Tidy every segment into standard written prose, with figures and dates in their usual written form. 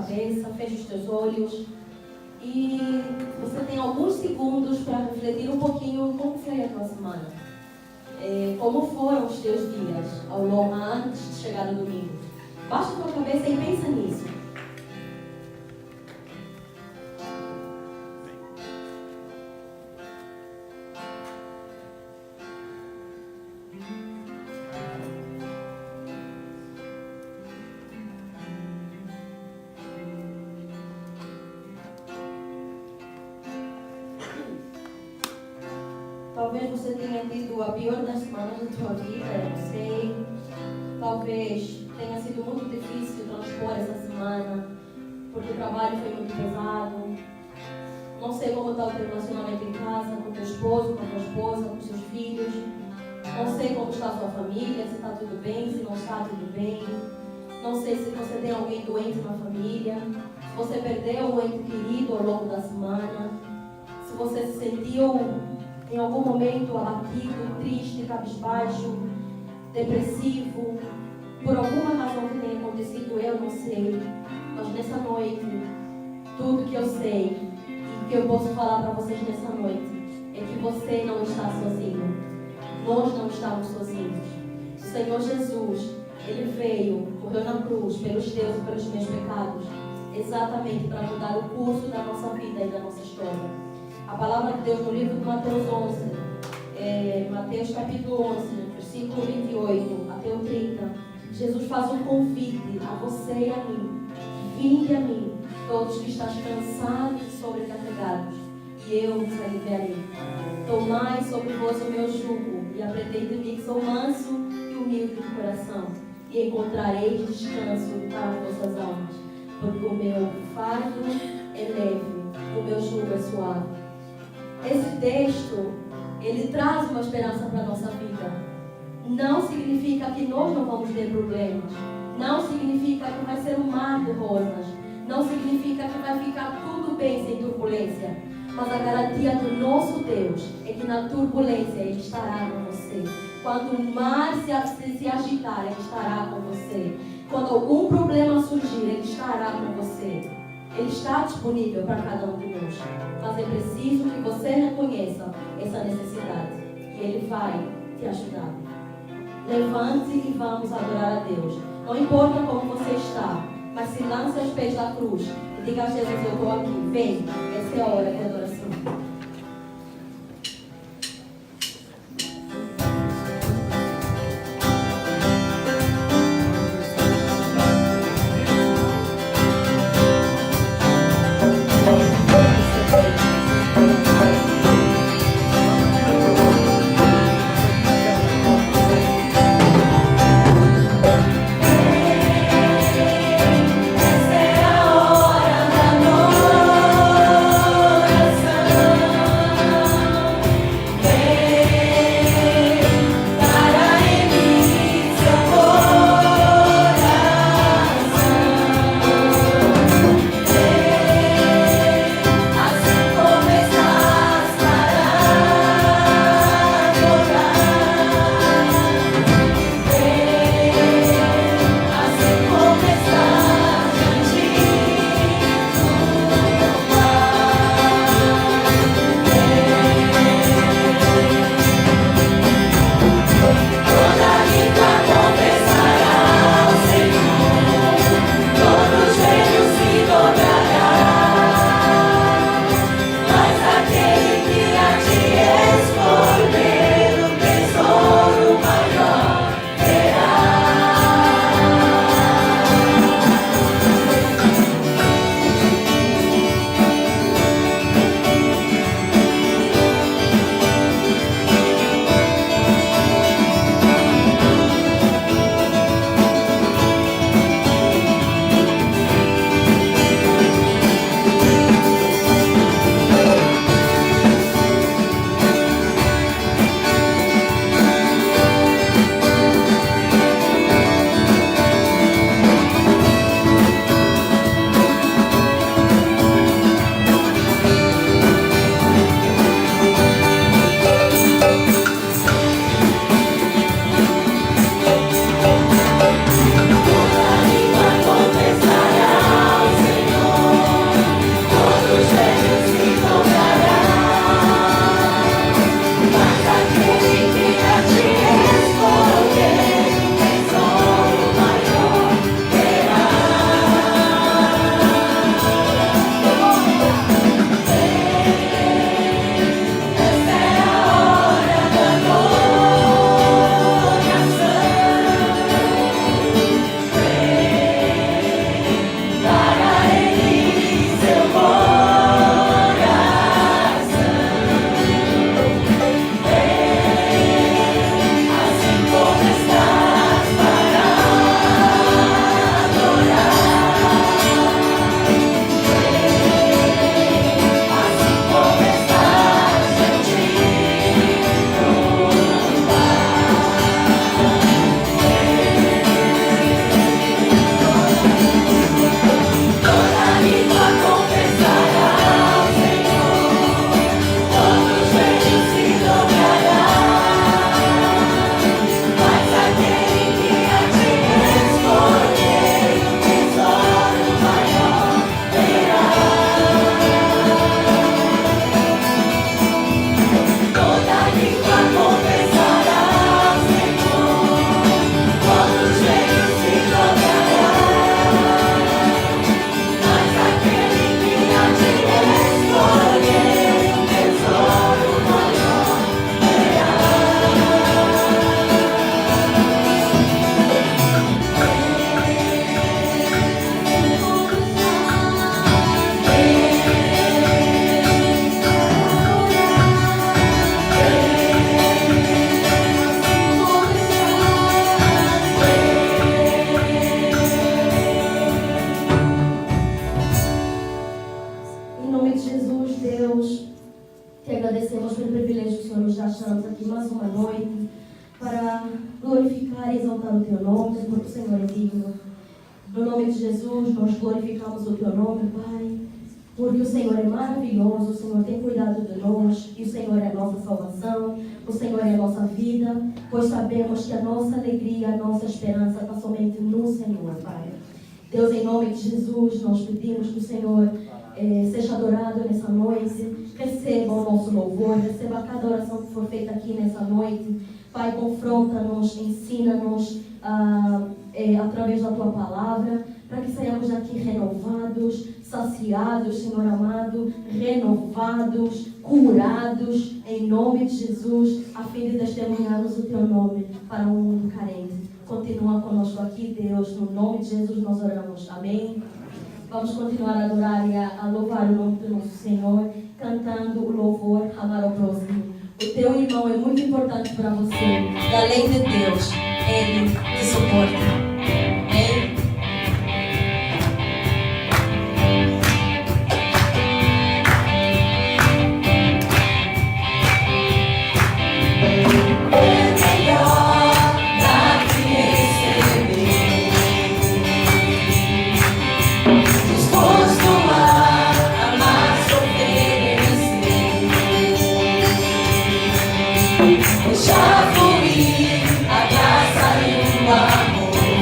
cabeça, feche os teus olhos e você tem alguns segundos para refletir um pouquinho como foi a tua semana. Como foram os teus dias ao longo antes de chegar no domingo. Baixa a tua cabeça e pensa nisso. Talvez você tenha tido a pior das semanas da tua vida, eu não sei. Talvez tenha sido muito difícil transpor essa semana, porque o trabalho foi muito pesado. Não sei como está o teu relacionamento em casa, com o teu esposo, com a tua esposa, com os seus filhos. Não sei como está a sua família, se está tudo bem, se não está tudo bem. Não sei se você tem alguém doente na família, se você perdeu um ente querido ao longo da semana, se você se sentiu em algum momento abatido, triste, cabisbaixo, depressivo, por alguma razão que tenha acontecido, eu não sei. Mas nessa noite, tudo que eu sei e que eu posso falar para vocês nessa noite é que você não está sozinho. Nós não estamos sozinhos. O Senhor Jesus, Ele veio, morreu na cruz pelos teus e pelos meus pecados, exatamente para mudar o curso da nossa vida e da nossa história. A palavra de Deus no livro de Mateus 11, Mateus capítulo 11, versículo 28 até o 30, Jesus faz um convite a você e a mim. Vinde a mim, todos que estás cansados e sobrecarregados, e eu vos aliviarei. Tomai sobre vós o meu jugo, e aprendei de mim que sou manso e humilde de coração, e encontrareis descanso para as vossas almas, porque o meu fardo é leve, o meu jugo é suave. Esse texto, ele traz uma esperança para a nossa vida. Não significa que nós não vamos ter problemas. Não significa que vai ser um mar de rosas. Não significa que vai ficar tudo bem sem turbulência. Mas a garantia do nosso Deus é que na turbulência Ele estará com você. Quando o mar se agitar, Ele estará com você. Quando algum problema surgir, Ele estará com você. Ele está disponível para cada um de nós. Mas é preciso que você reconheça essa necessidade. E Ele vai te ajudar. Levante e vamos adorar a Deus. Não importa como você está, mas se lance aos pés da cruz e diga a Jesus, eu estou aqui. Vem, essa é a hora de adoração. Essa é a hora da noite. Deus, te agradecemos pelo privilégio que o Senhor nos dá. Estamos aqui mais uma noite para glorificar e exaltar o Teu nome, porque o Senhor é digno. No nome de Jesus, nós glorificamos o Teu nome, Pai, porque o Senhor é maravilhoso, o Senhor tem cuidado de nós, e o Senhor é a nossa salvação, o Senhor é a nossa vida, pois sabemos que a nossa alegria, a nossa esperança está somente no Senhor, Pai. Deus, em nome de Jesus, nós pedimos que o Senhor seja adorado nessa noite, receba o nosso louvor, receba cada oração que for feita aqui nessa noite. Pai, confronta-nos, ensina-nos através da Tua palavra, para que saiamos daqui renovados, saciados, Senhor amado, renovados, curados, em nome de Jesus, a fim de testemunharmos o Teu nome para um mundo carente. Continua conosco aqui, Deus, no nome de Jesus nós oramos, amém? Vamos continuar a adorar e a louvar o nome do nosso Senhor, cantando o louvor Amar ao Próximo. O teu irmão é muito importante para você, e além de Deus, Ele te suporta. Amém? Já fui a graça e o amor.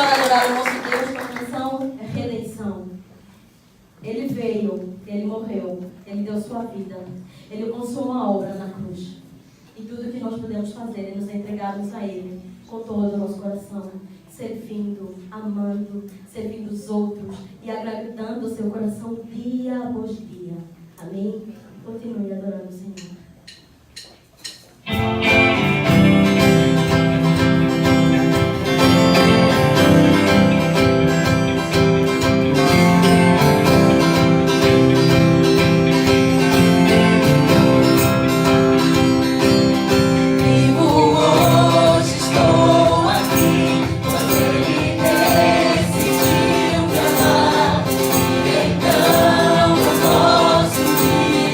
para adorar o nosso Deus com a canção Redenção. Ele veio, Ele morreu, Ele deu sua vida, Ele consumou a obra na cruz. E tudo que nós podemos fazer é nos entregarmos a Ele com todo o nosso coração, servindo, amando, servindo os outros e agradando o seu coração dia após dia. Amém? Continue adorando o Senhor. Então eu posso me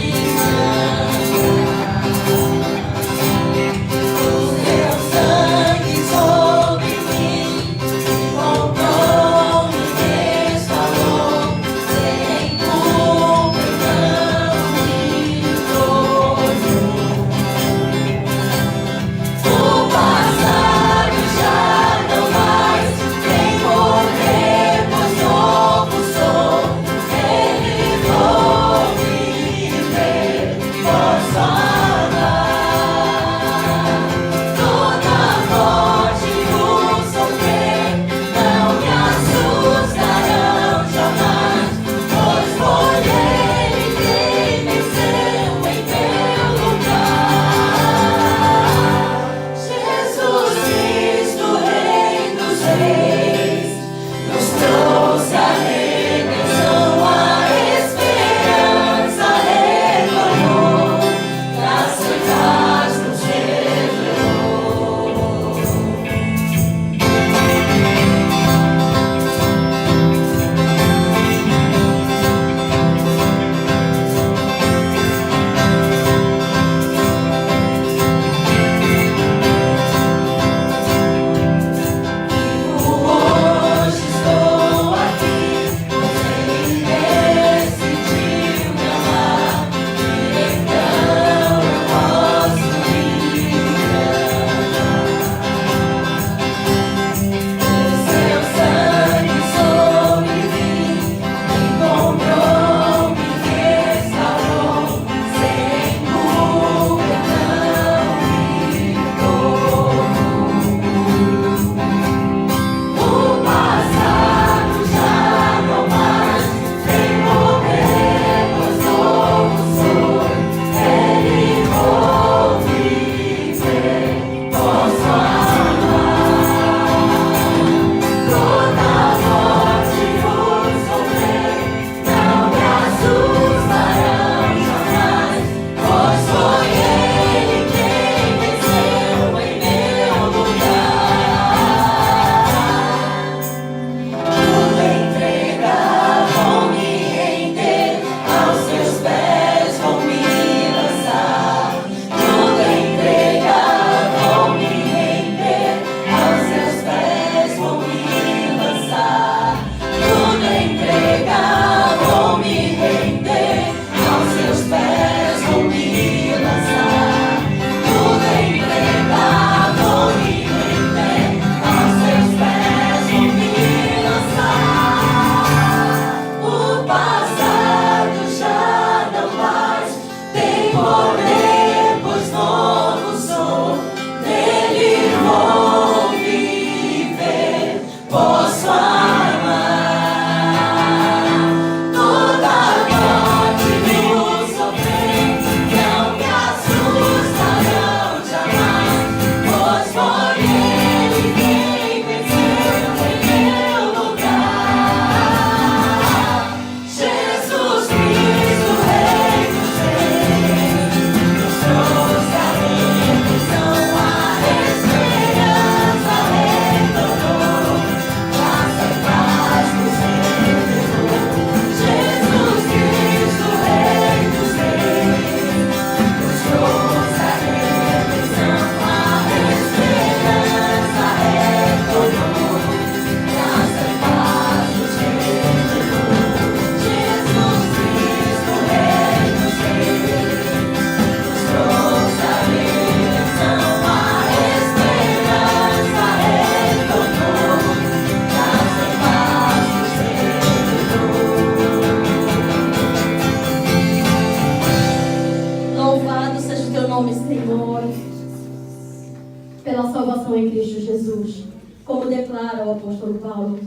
Como declara o apóstolo Paulo,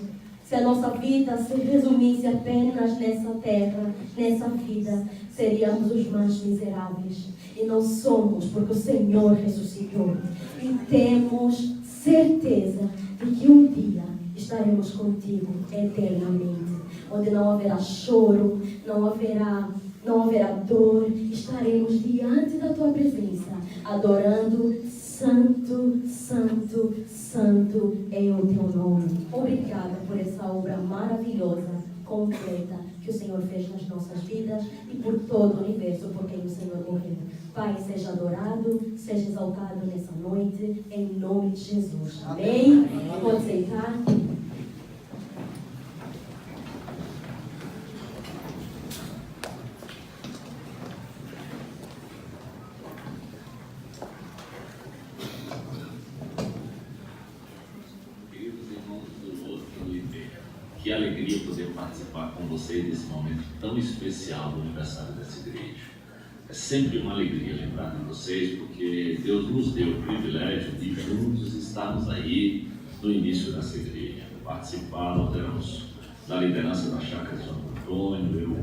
se a nossa vida se resumisse apenas nessa terra, nessa vida, seríamos os mais miseráveis. E não somos, porque o Senhor ressuscitou. E temos certeza de que um dia estaremos contigo eternamente, onde não haverá choro, não haverá dor. Estaremos diante da tua presença, adorando. Santo, santo, santo é o teu nome. Obrigada por essa obra maravilhosa, completa, que o Senhor fez nas nossas vidas e por todo o universo por quem o Senhor morreu. Pai, seja adorado, seja exaltado nessa noite, em nome de Jesus. Amém? Pode sentar. Que alegria poder participar com vocês desse momento tão especial do aniversário dessa igreja. É sempre uma alegria lembrar de vocês, porque Deus nos deu o privilégio de juntos estarmos aí no início dessa igreja. Participar, nós éramos da liderança da Chácara de Santo Antônio, eu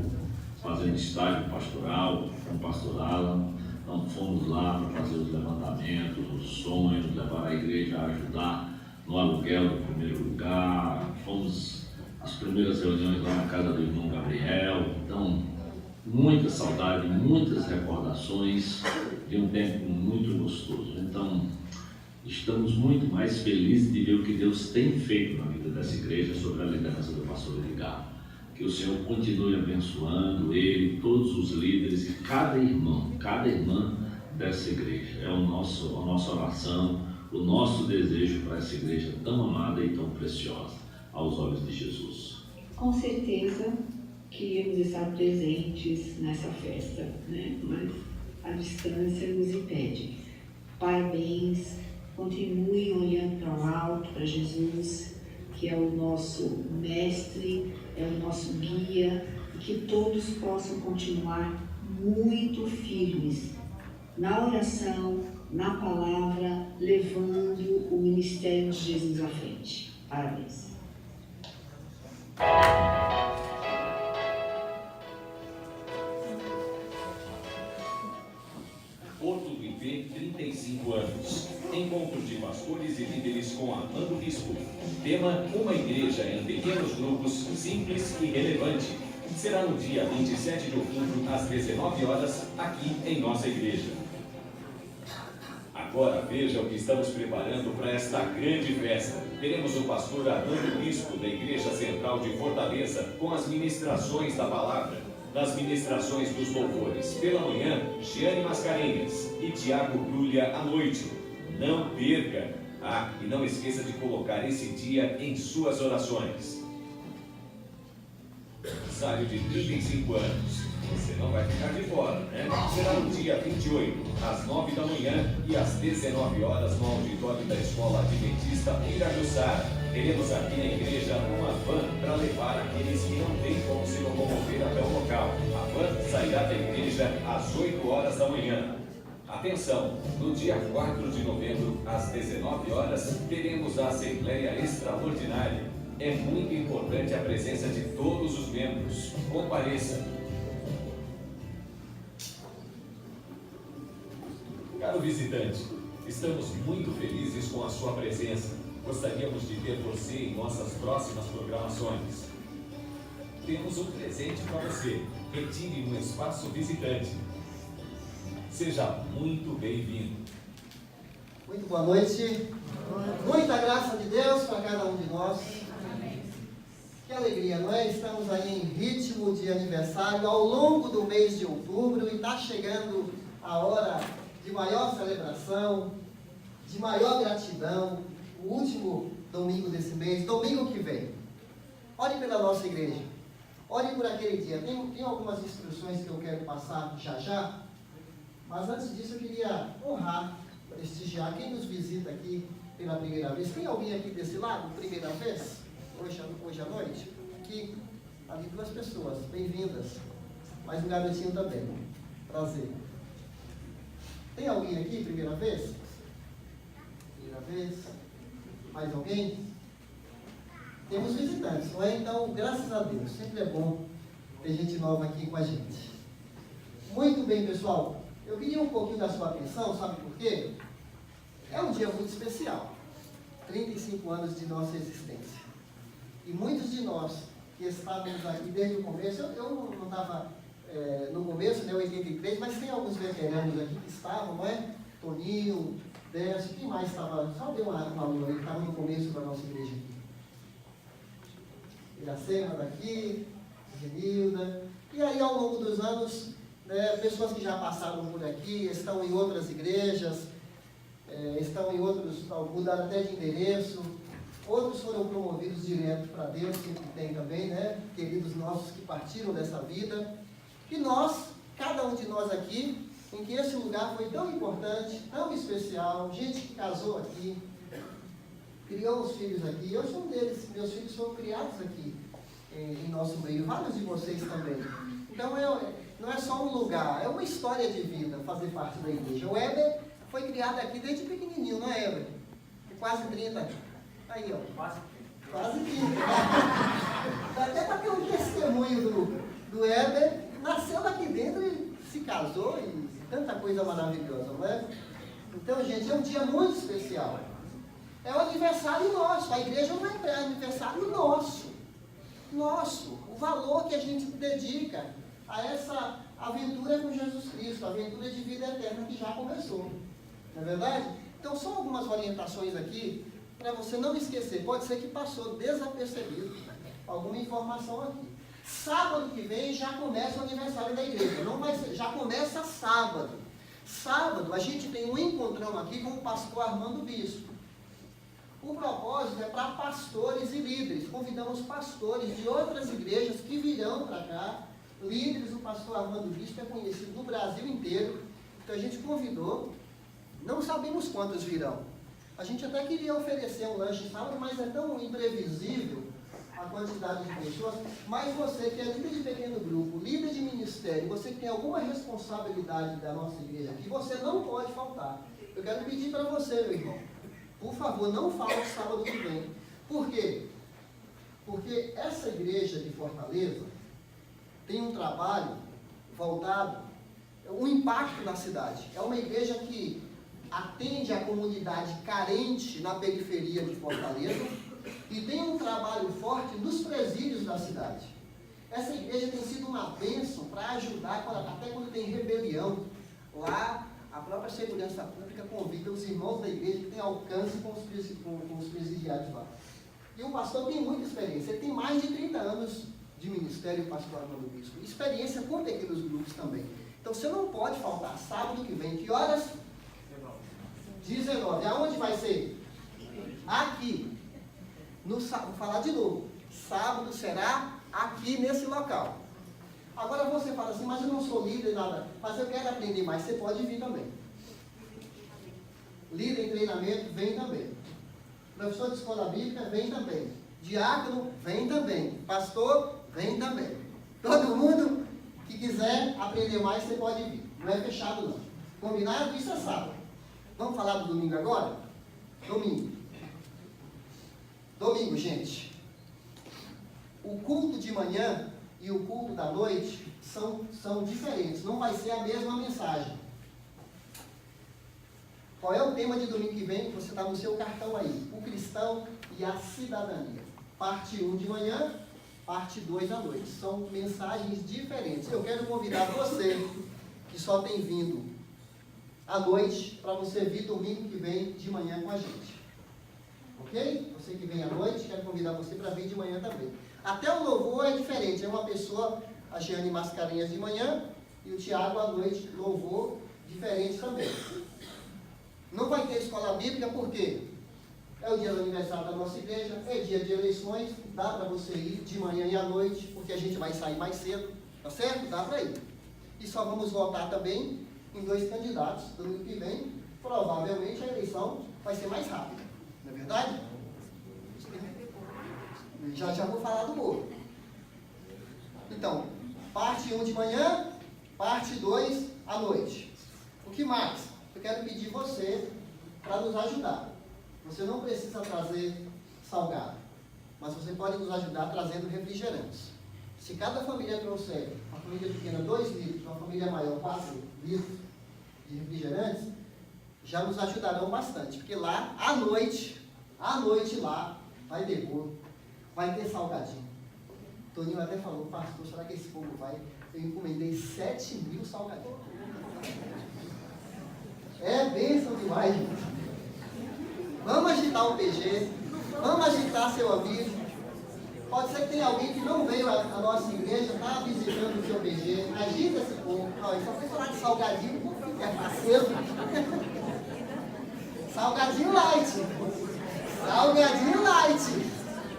fazendo estágio pastoral com o pastor Alan. Então fomos lá para fazer os levantamentos, os sonhos, levar a igreja a ajudar no aluguel do primeiro lugar. Fomos as primeiras reuniões lá na casa do irmão Gabriel. Então, muita saudade, muitas recordações de um tempo muito gostoso. Então, estamos muito mais felizes de ver o que Deus tem feito na vida dessa igreja sob a liderança do pastor Edgar. Que o Senhor continue abençoando ele, todos os líderes e cada irmão, cada irmã dessa igreja. É a nossa oração, o nosso desejo para essa igreja tão amada e tão preciosa aos olhos de Jesus. Com certeza queríamos estar presentes nessa festa, né? Mas a distância nos impede. Parabéns, continuem olhando para o alto, para Jesus, que é o nosso mestre, é o nosso guia, e que todos possam continuar muito firmes na oração, na palavra, levando o ministério de Jesus à frente. Parabéns. Porto do IP, 35 anos. Encontro de pastores e líderes com Armando Bispo. Tema: uma igreja em pequenos grupos, simples e relevante. Será no dia 27 de outubro, às 19 horas, aqui em nossa igreja. Agora veja o que estamos preparando para esta grande festa. Teremos o pastor Armando Bispo, da Igreja Central de Fortaleza, com as ministrações da palavra. Nas ministrações dos louvores, pela manhã, Giane Mascarenhas e Tiago Brulha à noite. Não perca! E não esqueça de colocar esse dia em suas orações. Aniversário de 35 anos. Você não vai ficar de fora, né? Será no dia 28, às 9 da manhã e às 19 horas no auditório da Escola Adventista Pirajussara. Teremos aqui na igreja uma van para levar aqueles que não têm como se locomover até o local. A van sairá da igreja às 8 horas da manhã. Atenção, no dia 4 de novembro, às 19 horas, teremos a Assembleia Extraordinária. É muito importante a presença de todos os membros. Compareça. Caro visitante, estamos muito felizes com a sua presença. Gostaríamos de ter você em nossas próximas programações. Temos um presente para você. Retire no espaço visitante. Seja muito bem-vindo. Muito boa noite. Muita graça de Deus para cada um de nós. Que alegria, não é? Estamos aí em ritmo de aniversário ao longo do mês de outubro e está chegando a hora de maior celebração, de maior gratidão, o último domingo desse mês, domingo que vem. Ore pela nossa igreja, ore por aquele dia. Tem algumas instruções que eu quero passar já, mas antes disso eu queria honrar, prestigiar quem nos visita aqui pela primeira vez. Tem alguém aqui desse lado, primeira vez? Hoje à noite? Aqui, ali 2 pessoas, bem-vindas. Mais um garotinho também. Prazer. Tem alguém aqui, primeira vez? Primeira vez? Mais alguém? Temos visitantes, não é? Então, graças a Deus, sempre é bom ter gente nova aqui com a gente. Muito bem, pessoal. Eu queria um pouquinho da sua atenção, sabe por quê? É um dia muito especial. 35 anos de nossa existência. E muitos de nós que estávamos aqui desde o começo, eu não estava no começo, né, 83, mas tem alguns veteranos aqui que estavam, não é? Toninho, Décio, quem mais estava? Só deu uma aluna, ele estava no começo da nossa igreja aqui. Iracema daqui, Genilda. E aí, ao longo dos anos, né, pessoas que já passaram por aqui, estão em outras igrejas, estão em outros, mudaram até de endereço, outros foram promovidos direto para Deus, que tem também, né, queridos nossos que partiram dessa vida. E nós, cada um de nós aqui, em que esse lugar foi tão importante, tão especial, gente que casou aqui, criou os filhos aqui, eu sou um deles, meus filhos foram criados aqui, em nosso meio, vários de vocês também. Então, não é só um lugar, é uma história de vida fazer parte da igreja. O Heber foi criado aqui desde pequenininho, não é, Heber? Quase 30. Aí, ó. Quase 30. Até para ter um testemunho do Heber, nasceu daqui dentro e se casou, e tanta coisa maravilhosa, não é? Então, gente, é um dia muito especial. É um aniversário nosso, a igreja não é aniversário nosso. Nosso, o valor que a gente dedica a essa aventura com Jesus Cristo, a aventura de vida eterna que já começou. Não é verdade? Então, só algumas orientações aqui, para você não esquecer. Pode ser que passou desapercebido alguma informação aqui. Sábado que vem já começa o aniversário da igreja. Não vai ser, já começa sábado. Sábado a gente tem um encontrão aqui com o pastor Armando Bispo. O propósito é para pastores e líderes. Convidamos pastores de outras igrejas que virão para cá. Líderes, o pastor Armando Bispo é conhecido no Brasil inteiro. Então a gente convidou. Não sabemos quantos virão. A gente até queria oferecer um lanche sábado, mas é tão imprevisível a quantidade de pessoas. Mas você que é líder de pequeno grupo, líder de ministério, você que tem alguma responsabilidade da nossa igreja aqui, você não pode faltar. Eu quero pedir para você, meu irmão, por favor, não falte sábado que vem. Por quê? Porque essa igreja de Fortaleza tem um trabalho voltado, um impacto na cidade. É uma igreja que atende a comunidade carente na periferia de Fortaleza e tem um trabalho forte nos presídios da cidade. Essa igreja tem sido uma bênção para ajudar, até quando tem rebelião. Lá, a própria segurança pública convida os irmãos da igreja que têm alcance com os presidiários lá. E o pastor tem muita experiência, ele tem mais de 30 anos de ministério, o pastor Armando Bispo. Experiência com pequenos grupos também. Então você não pode faltar sábado que vem. Que horas? 19. Aonde vai ser? Aqui. Vou falar de novo. Sábado será aqui nesse local. Agora você fala assim, mas eu não sou líder, nada. Mas eu quero aprender mais. Você pode vir também. Líder em treinamento, vem também. Professor de escola bíblica, vem também. Diácono, vem também. Pastor, vem também. Todo mundo que quiser aprender mais, você pode vir. Não é fechado, não. Combinado? Isso é sábado. Vamos falar do domingo agora? Domingo. Domingo, gente. O culto de manhã e o culto da noite são diferentes. Não vai ser a mesma mensagem. Qual é o tema de domingo que vem? Você está no seu cartão aí. O cristão e a cidadania. Parte 1 de manhã, parte 2 à noite. São mensagens diferentes. Eu quero convidar você, que só tem vindo à noite, para você vir domingo que vem de manhã com a gente. Ok? Você que vem à noite, quero convidar você para vir de manhã também. Até o louvor é diferente. É uma pessoa, a Jeane Mascarenhas de manhã, e o Tiago à noite, louvor diferente também. Não vai ter escola bíblica, por quê? É o dia do aniversário da nossa igreja, é dia de eleições, dá para você ir de manhã e à noite, porque a gente vai sair mais cedo, tá certo? Dá para ir. E só vamos votar também em 2 candidatos. Domingo que vem, provavelmente a eleição vai ser mais rápida. Não é verdade? Já vou falar do bolo. Então, parte 1 de manhã, parte 2 à noite. O que mais? Eu quero pedir você para nos ajudar. Você não precisa trazer salgado, mas você pode nos ajudar trazendo refrigerantes. Se cada família trouxer, uma família pequena 2 litros, uma família maior 4 litros de refrigerantes, já nos ajudarão bastante, porque lá, à noite lá, vai ter bolo, vai ter salgadinho. Toninho até falou, pastor, será que esse povo vai? Eu encomendei 7.000 salgadinhos. É bênção demais, gente. Vamos agitar o PG, vamos agitar seu amigo. Pode ser que tenha alguém que não veio à nossa igreja, está visitando o seu PG. Agita esse povo. Olha, só foi falar de salgadinho, é parceiro. Salgadinho light. Salgadinho light.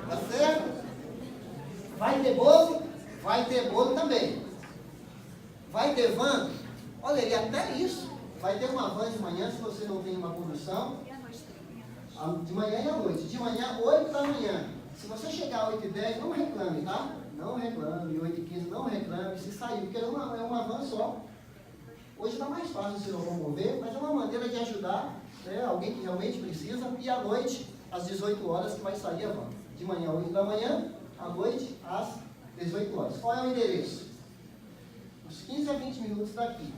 Tá certo? Vai ter bolo? Vai ter bolo também. Vai ter van? Olha, e até isso. Vai ter uma van de manhã, se você não tem uma condução. De manhã e à noite. De manhã, 8 da manhã. Se você chegar às 8h10, não reclame, tá? Não reclame. 8h15, não reclame. Se sair, porque é uma van só. Hoje está mais fácil se locomover, mas é uma maneira de ajudar, né, alguém que realmente precisa. E à noite, às 18 horas, que vai sair a van. De manhã, 8 da manhã. À noite, às 18 horas. Qual é o endereço? Uns 15 a 20 minutos daqui.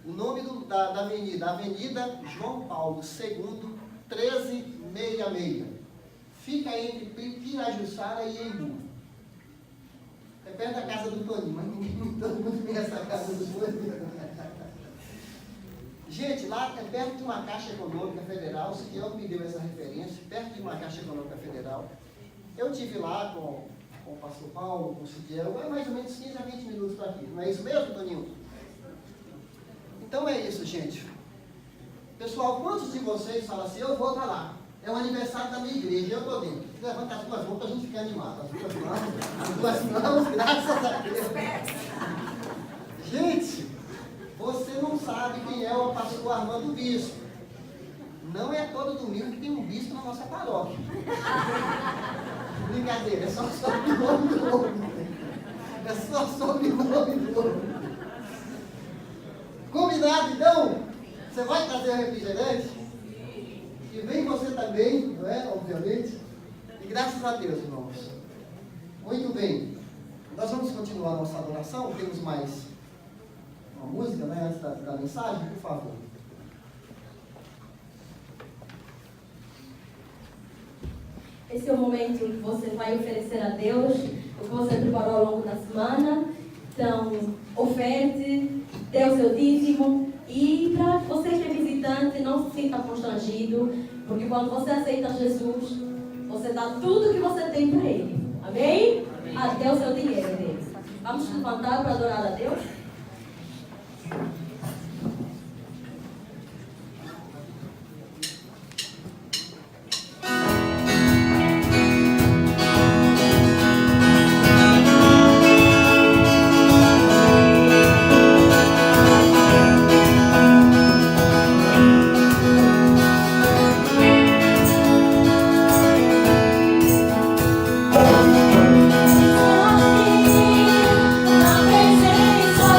O nome da avenida, Avenida João Paulo II, 1366. Fica entre Pirajussara e Embu. É perto da casa do Toninho, mas todo mundo conhece a casa do Toninho. Gente, lá é perto de uma Caixa Econômica Federal. O Siqueiro me deu essa referência, perto de uma Caixa Econômica Federal. Eu estive lá com o pastor Paulo, com o Siqueiro, é mais ou menos 15 a 20 minutos para aqui. Não é isso mesmo, Toninho? Então é isso, gente. Pessoal, quantos de vocês falam assim, eu vou estar lá? É o aniversário da minha igreja, eu estou dentro. Levanta as duas mãos para a gente ficar animado. As duas mãos, graças a Deus. Gente, você não sabe quem é o pastor Armando Bispo. Não é todo domingo que tem um bispo na nossa paróquia. Brincadeira, é só sobrenome do homem. É só sobrenome do homem. Combinado, então? Você vai trazer o refrigerante? E vem você também, não é? Obviamente. E graças a Deus, irmãos. Muito bem. Nós vamos continuar a nossa adoração. Temos mais uma música, né? Antes da mensagem, por favor. Esse é o momento que você vai oferecer a Deus o que você preparou ao longo da semana. Então, oferte, dê o seu dízimo. E para você que é visitante, não se sinta constrangido, porque quando você aceita Jesus, você dá tudo que você tem para Ele. Amém? Até o seu dinheiro dele. Vamos levantar para adorar a Deus? Na presença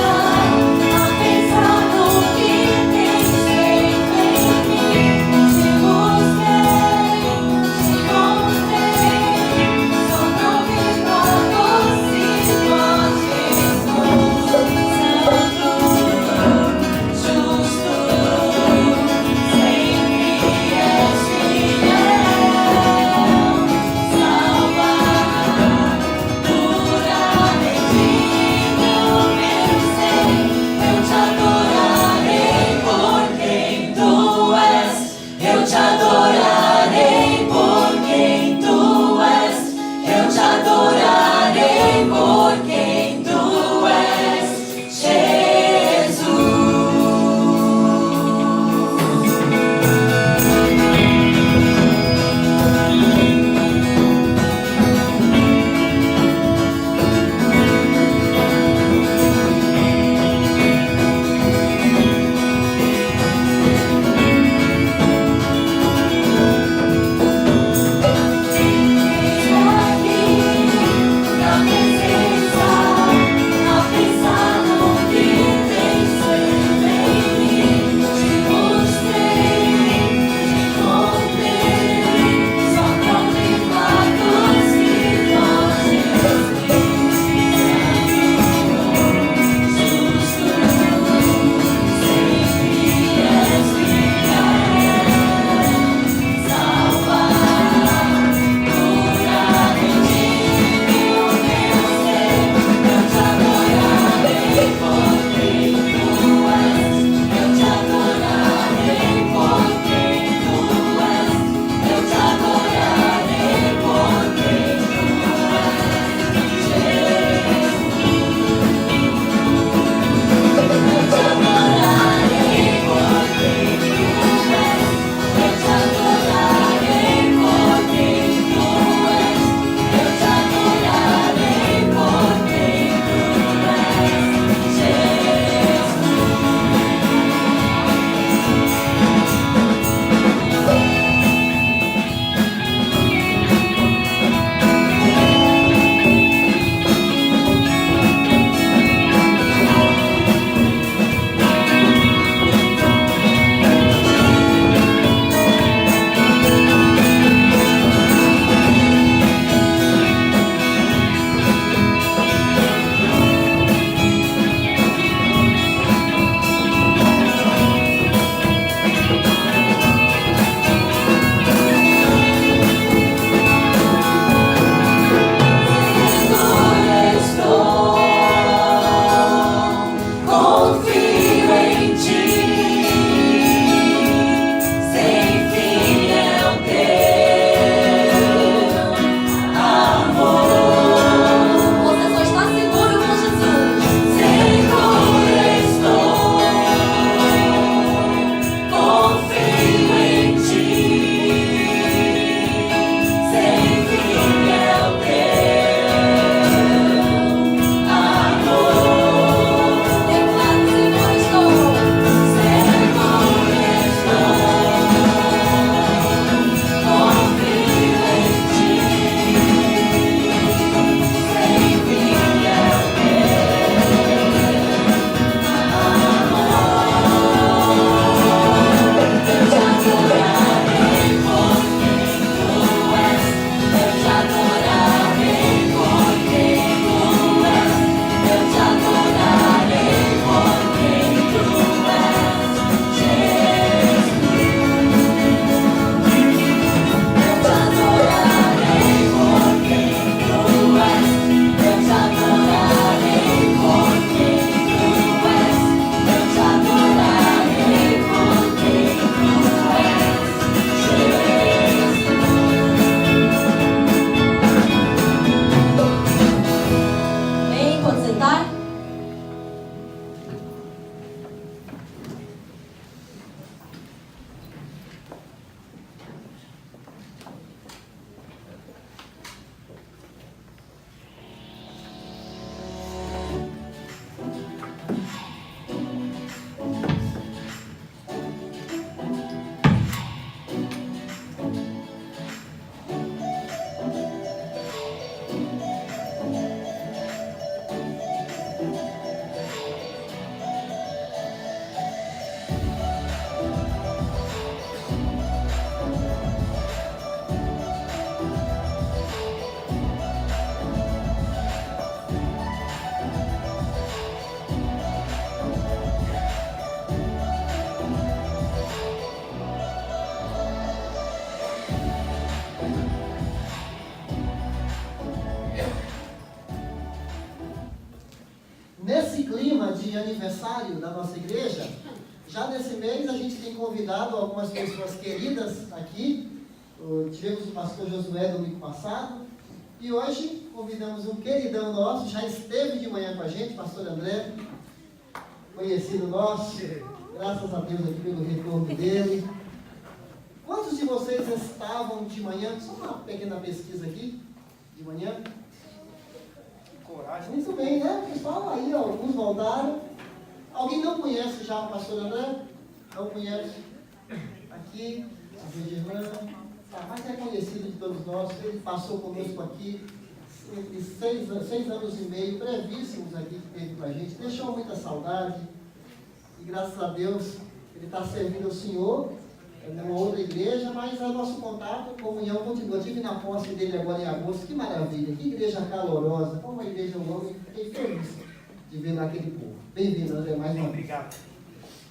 de aniversário da nossa igreja. Já nesse mês a gente tem convidado algumas pessoas queridas aqui. Tivemos o pastor Josué domingo passado. E hoje convidamos um queridão nosso, já esteve de manhã com a gente, pastor André, conhecido nosso. Graças a Deus aqui pelo retorno dele. Quantos de vocês estavam de manhã? Só uma pequena pesquisa aqui, de manhã. Coragem. Muito bem, né? Pessoal, aí ó, alguns voltaram. Alguém não conhece já o pastor André? Não conhece? Aqui, a Virgilã, tá, mas é conhecido de todos nós. Ele passou conosco aqui entre 6 anos e meio, brevíssimos aqui que teve com a gente. Deixou muita saudade. E graças a Deus, ele está servindo ao Senhor numa outra igreja, mas o nosso contato, a comunhão continua. Eu estive na posse dele agora em agosto. Que maravilha, que igreja calorosa. Como a igreja eu amo, e fiquei feliz de ver lá aquele povo. Bem-vindo, André, mais uma vez. Obrigado.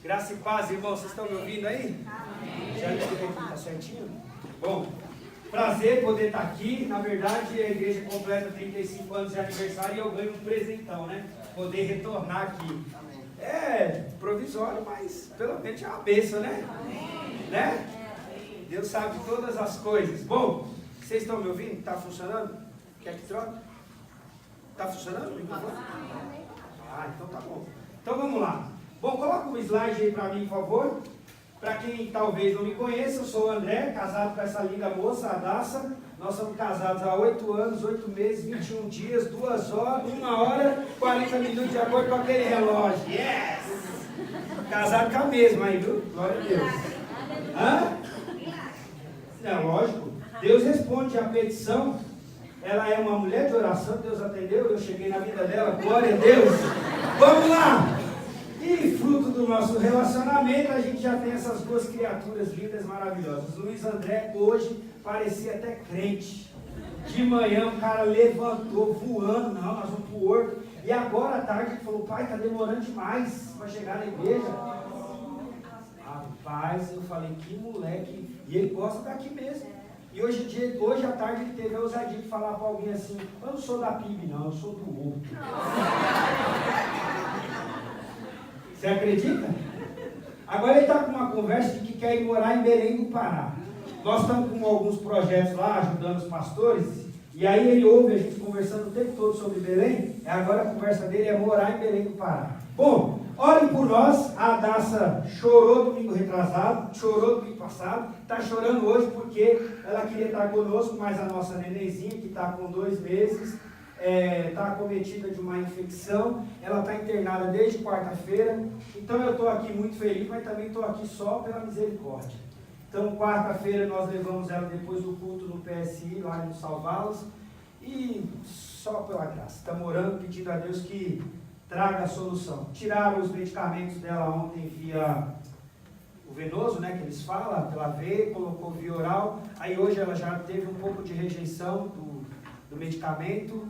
Graça e paz, irmãos. Vocês estão me ouvindo aí? Amém. Já liguei aqui, tá certinho? Bom, prazer poder estar aqui. Na verdade, a igreja completa 35 anos de aniversário e eu ganho um presentão, né? Poder retornar aqui. É provisório, mas pelo menos é uma bênção, né? Né? Deus sabe todas as coisas. Bom, vocês estão me ouvindo? Está funcionando? Quer que troque? Está funcionando o microfone? Ah, então tá bom. Então vamos lá. Bom, coloca um slide aí para mim, por favor. Para quem talvez não me conheça, eu sou o André, casado com essa linda moça, a Daça. Nós somos casados há 8 anos, 8 meses, 21 dias, 2 horas, 1 hora, 40 minutos, de acordo com aquele relógio. Yes! Casado com a mesma aí, viu? Glória a Deus. Hã? Não, lógico. Deus responde a petição. Ela é uma mulher de oração, Deus atendeu, eu cheguei na vida dela, glória a Deus. Vamos lá! E fruto do nosso relacionamento, a gente já tem essas duas criaturas lindas, maravilhosas. Luiz André hoje parecia até crente. De manhã o cara levantou voando, não, nós vamos pro horto. E agora à tarde ele falou, pai, tá demorando demais para chegar na igreja. Rapaz, eu falei, que moleque. E ele gosta daqui mesmo. E hoje à tarde ele teve a ousadia de falar para alguém assim, eu não sou da PIB não, eu sou do outro. Você acredita? Agora ele está com uma conversa de que quer ir morar em Belém do Pará. Nós estamos com alguns projetos lá, ajudando os pastores, e aí ele ouve a gente conversando o tempo todo sobre Belém, e agora a conversa dele é morar em Belém do Pará. Bom, orem por nós. A Daça chorou domingo retrasado, chorou domingo passado, está chorando hoje porque ela queria estar conosco, mas a nossa nenenzinha, que está com 2 meses, está acometida de uma infecção, ela está internada desde quarta-feira, então eu estou aqui muito feliz, mas também estou aqui só pela misericórdia. Então quarta-feira nós levamos ela depois do culto no PSI, lá em Salvá-los, e só pela graça, estamos orando, pedindo a Deus que traga a solução. Tiraram os medicamentos dela ontem via o venoso, né, que eles falam, pela veia, colocou via oral, aí hoje ela já teve um pouco de rejeição do medicamento,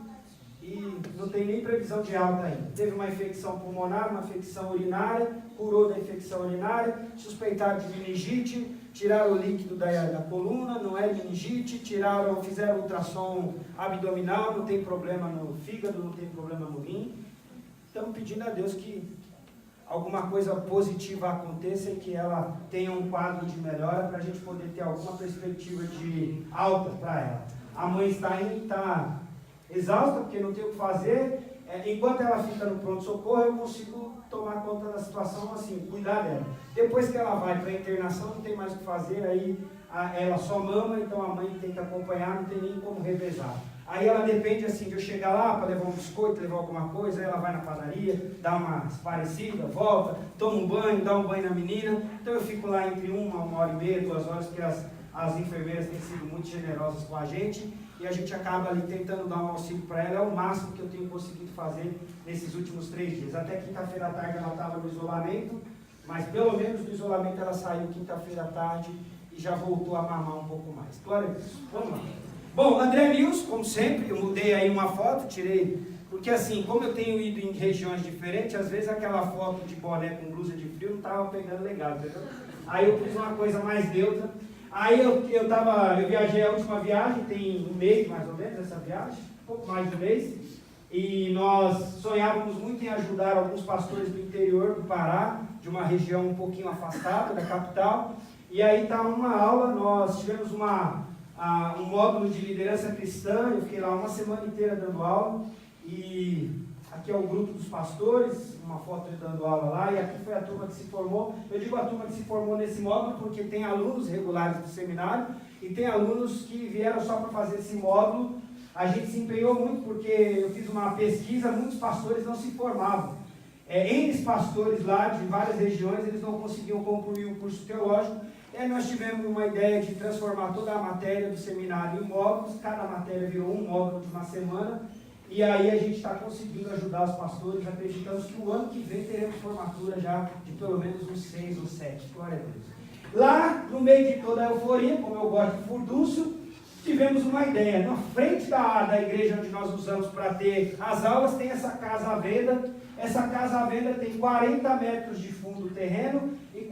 e não tem nem previsão de alta ainda. Teve uma infecção pulmonar, uma infecção urinária, curou da infecção urinária, suspeitaram de meningite, tiraram o líquido da coluna, não é meningite, fizeram ultrassom abdominal, não tem problema no fígado, não tem problema no rim. Estamos pedindo a Deus que alguma coisa positiva aconteça e que ela tenha um quadro de melhora para a gente poder ter alguma perspectiva de alta para ela. A mãe está exausta porque não tem o que fazer. Enquanto ela fica no pronto-socorro, eu consigo tomar conta da situação, assim, cuidar dela. Depois que ela vai para a internação, não tem mais o que fazer, aí ela só mama, então a mãe tem que acompanhar, não tem nem como revezar. Aí ela depende assim de eu chegar lá para levar um biscoito, levar alguma coisa, aí ela vai na padaria, dá uma parecida, volta, toma um banho, dá um banho na menina. Então eu fico lá entre 1 hora e meia, 2 horas, porque as enfermeiras têm sido muito generosas com a gente e a gente acaba ali tentando dar um auxílio para ela. É o máximo que eu tenho conseguido fazer nesses últimos 3 dias. Até quinta-feira à tarde ela estava no isolamento, mas pelo menos do isolamento ela saiu quinta-feira à tarde e já voltou a mamar um pouco mais. Glória a Deus. Vamos lá. Bom, André News, como sempre, eu mudei aí uma foto, tirei, porque assim, como eu tenho ido em regiões diferentes, às vezes aquela foto de boné com blusa de frio não estava pegando legal, entendeu? Aí eu fiz uma coisa mais neutra. Aí eu viajei a última viagem, tem 1 mês mais ou menos essa viagem, um pouco mais de 1 mês, e nós sonhávamos muito em ajudar alguns pastores do interior do Pará, de uma região um pouquinho afastada da capital. E aí estava uma aula, nós tivemos um módulo de liderança cristã, eu fiquei lá uma semana inteira dando aula, e aqui é o grupo dos pastores, uma foto de dando aula lá, e aqui foi a turma que se formou. Eu digo a turma que se formou nesse módulo porque tem alunos regulares do seminário e tem alunos que vieram só para fazer esse módulo. A gente se empenhou muito porque eu fiz uma pesquisa, muitos pastores não se formavam. N pastores lá de várias regiões, eles não conseguiam concluir o curso teológico. E aí nós tivemos uma ideia de transformar toda a matéria do seminário em módulos, cada matéria virou um módulo de uma semana, e aí a gente está conseguindo ajudar os pastores, acreditamos que o ano que vem teremos formatura já de pelo menos uns 6 ou 7, glória a Deus. Lá, no meio de toda a euforia, como eu gosto de furdúncio, tivemos uma ideia. Na frente da igreja onde nós usamos para ter as aulas, tem essa casa à venda. Essa casa à venda tem 40 metros de fundo terreno e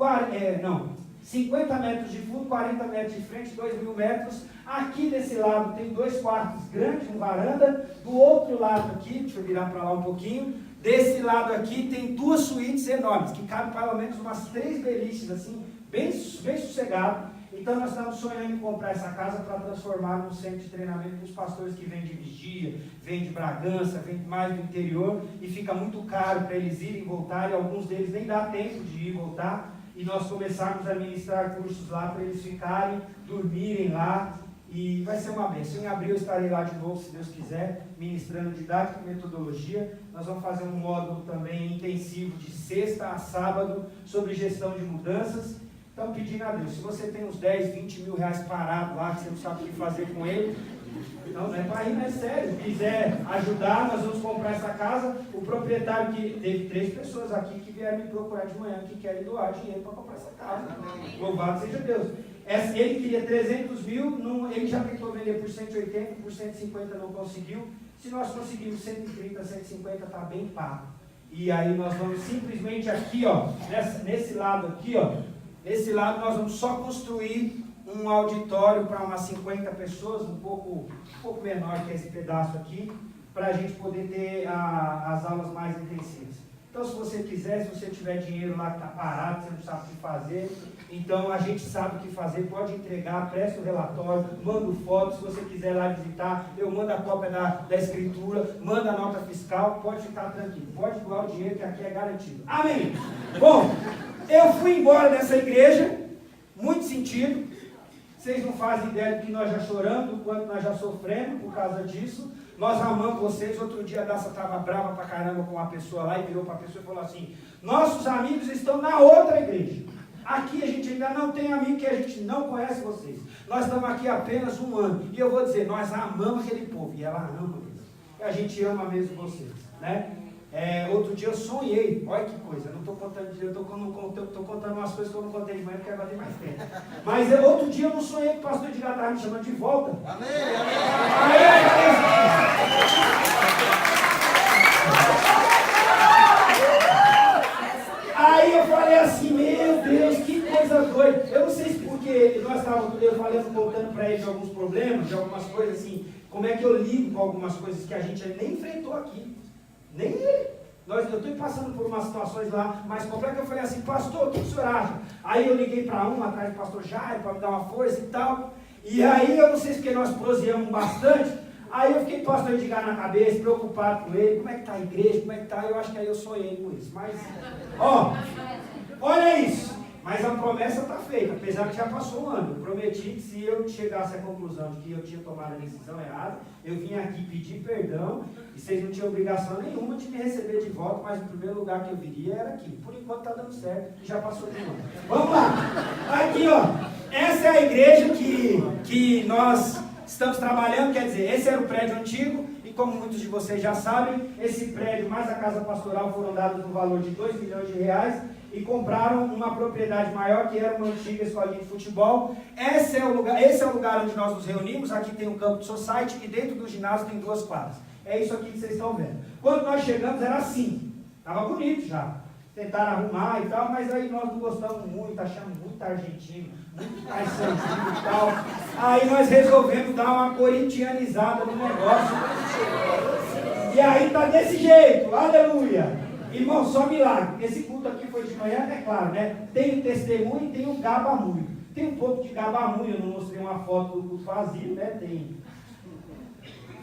50 metros de fundo, 40 metros de frente, 2.000 metros. Aqui desse lado tem 2 quartos grandes, uma varanda. Do outro lado aqui, deixa eu virar para lá um pouquinho, desse lado aqui tem 2 suítes enormes, que cabem pelo menos umas 3 beliches, assim, bem sossegado. Então nós estamos sonhando em comprar essa casa para transformar num centro de treinamento dos pastores que vêm de Vigia, vêm de Bragança, vêm mais do interior, e fica muito caro para eles irem e voltarem, alguns deles nem dá tempo de ir e voltar, e nós começarmos a ministrar cursos lá para eles ficarem, dormirem lá, e vai ser uma bênção. Em abril eu estarei lá de novo, se Deus quiser, ministrando didática e metodologia. Nós vamos fazer um módulo também intensivo de sexta a sábado sobre gestão de mudanças. Então, pedindo a Deus, se você tem uns 10, 20 mil reais parados lá, que você não sabe o que fazer com ele, não é para ir, não é sério. Se quiser ajudar, nós vamos comprar essa casa. O proprietário, que teve 3 pessoas aqui que vieram me procurar de manhã, que querem doar dinheiro para comprar essa casa. Louvado seja Deus. Ele queria 300 mil, ele já tentou vender por 180, por 150 não conseguiu. Se nós conseguirmos 130, 150, está bem pago. E aí nós vamos simplesmente aqui, ó, nesse lado aqui, ó, nesse lado nós vamos só construir um auditório para umas 50 pessoas, um pouco menor que esse pedaço aqui, para a gente poder ter as aulas mais intensivas. Então, se você quiser, se você tiver dinheiro lá que está parado, você não sabe o que fazer, então a gente sabe o que fazer, pode entregar, presta o relatório, manda foto, se você quiser lá visitar, eu mando a cópia da escritura, manda a nota fiscal, pode ficar tranquilo, pode doar o dinheiro que aqui é garantido. Amém? Bom, eu fui embora dessa igreja, muito sentido, vocês não fazem ideia do que nós já choramos, do quanto nós já sofremos por causa disso. Nós amamos vocês. Outro dia a Daça estava brava pra caramba com uma pessoa lá e virou para a pessoa e falou assim: nossos amigos estão na outra igreja. Aqui a gente ainda não tem amigo, que a gente não conhece vocês. Nós estamos aqui há apenas 1 ano. E eu vou dizer, nós amamos aquele povo. E ela ama mesmo. E a gente ama mesmo vocês, né? Outro dia eu sonhei, olha que coisa, eu não estou contando, eu estou contando umas coisas que eu não contei de manhã, porque vai ter mais tempo. Mas outro dia eu não sonhei que o pastor Edgar estava me chamando de volta. Amém, Aí eu falei assim, meu Deus, que coisa doida. Eu não sei se porque eu falei contando para ele de alguns problemas, de algumas coisas assim, como é que eu lido com algumas coisas que a gente nem enfrentou aqui. Nem ele. Eu estou passando por umas situações lá mais complexas. Eu falei assim, pastor, o que o senhor acha? Aí eu liguei para atrás do pastor Jair, para me dar uma força e tal. E aí eu não sei se porque nós proseamos bastante. Aí eu fiquei com o pastor Edgar na cabeça, preocupado com ele. Como é que está a igreja? Como é que está? Eu acho que aí eu sonhei com isso. Mas, olha isso. Mas a promessa está feita, apesar que já passou 1 ano. Eu prometi que se eu chegasse à conclusão de que eu tinha tomado a decisão errada, eu vim aqui pedir perdão, e vocês não tinham obrigação nenhuma de me receber de volta, mas o primeiro lugar que eu viria era aqui. Por enquanto está dando certo, e já passou de 1 ano. Vamos lá! Aqui, ó, essa é a igreja que nós estamos trabalhando, quer dizer, esse era o prédio antigo, e como muitos de vocês já sabem, esse prédio mais a casa pastoral foram dados no valor de R$2 milhões, e compraram uma propriedade maior, que era uma antiga escolinha de futebol. Esse é o lugar onde nós nos reunimos. Aqui tem um campo de society e dentro do ginásio tem 2 quadras. É isso aqui que vocês estão vendo. Quando nós chegamos era assim, estava bonito já. Tentaram arrumar e tal, mas aí nós não gostamos muito, achamos muito argentino, muito paisantinho e tal. Aí nós resolvemos dar uma corintianizada no negócio. E aí está desse jeito, aleluia. Irmão, só milagre. Esse culto aqui foi de manhã, é claro, né? Tem o testemunho e tem o gabamunho. Tem um pouco de gabamunho, eu não mostrei uma foto do culto vazio, né? Tem.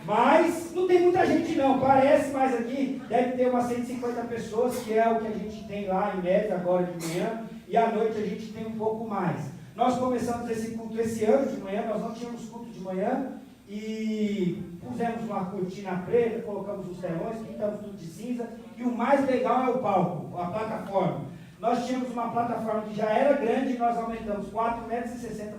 Mas não tem muita gente não, parece, mas aqui deve ter umas 150 pessoas, que é o que a gente tem lá em média agora de manhã, e à noite a gente tem um pouco mais. Nós começamos esse culto esse ano de manhã, nós não tínhamos culto de manhã, e pusemos uma cortina preta, colocamos os telões, pintamos tudo de cinza, e o mais legal é o palco, a plataforma. Nós tínhamos uma plataforma que já era grande, e nós aumentamos 4,60 m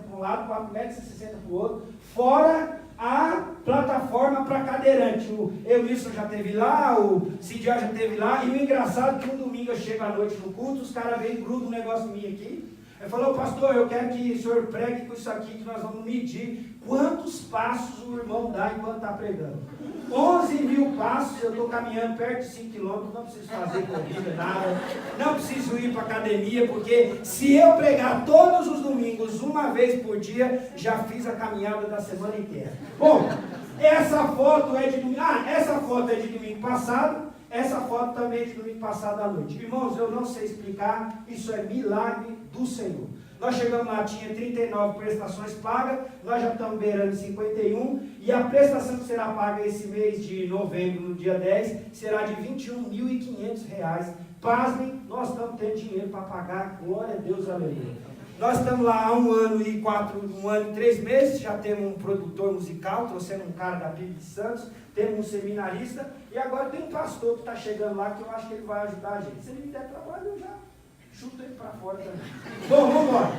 para um lado, 4,60 m para o outro, fora a plataforma para cadeirante. O Eulison já esteve lá, o Cidió já esteve lá, e o engraçado é que no domingo eu chego à noite no culto, os caras vêm e grudam um negócio em mim aqui. Ele falou, pastor, eu quero que o senhor pregue com isso aqui, que nós vamos medir quantos passos o irmão dá enquanto está pregando. 11 mil passos, eu estou caminhando perto de 5 quilômetros, não preciso fazer corrida, nada, não preciso ir para academia, porque se eu pregar todos os domingos, uma vez por dia, já fiz a caminhada da semana inteira. Bom, essa foto é de domingo, essa foto é de domingo passado, essa foto também é de domingo passado à noite. Irmãos, eu não sei explicar, isso é milagre do Senhor. Nós chegamos lá, tinha 39 prestações pagas, nós já estamos beirando 51, e a prestação que será paga esse mês de novembro, no dia 10, será de R$ 21.500. Pasmem, nós estamos tendo dinheiro para pagar, glória a Deus, aleluia. Nós estamos lá há 1 ano e 3 meses, já temos um produtor musical, trouxemos um cara da Bíblia de Santos, temos um seminarista, e agora tem um pastor que está chegando lá, que eu acho que ele vai ajudar a gente. Se ele me der trabalho, eu já chuto ele para fora também. Bom, vamos embora.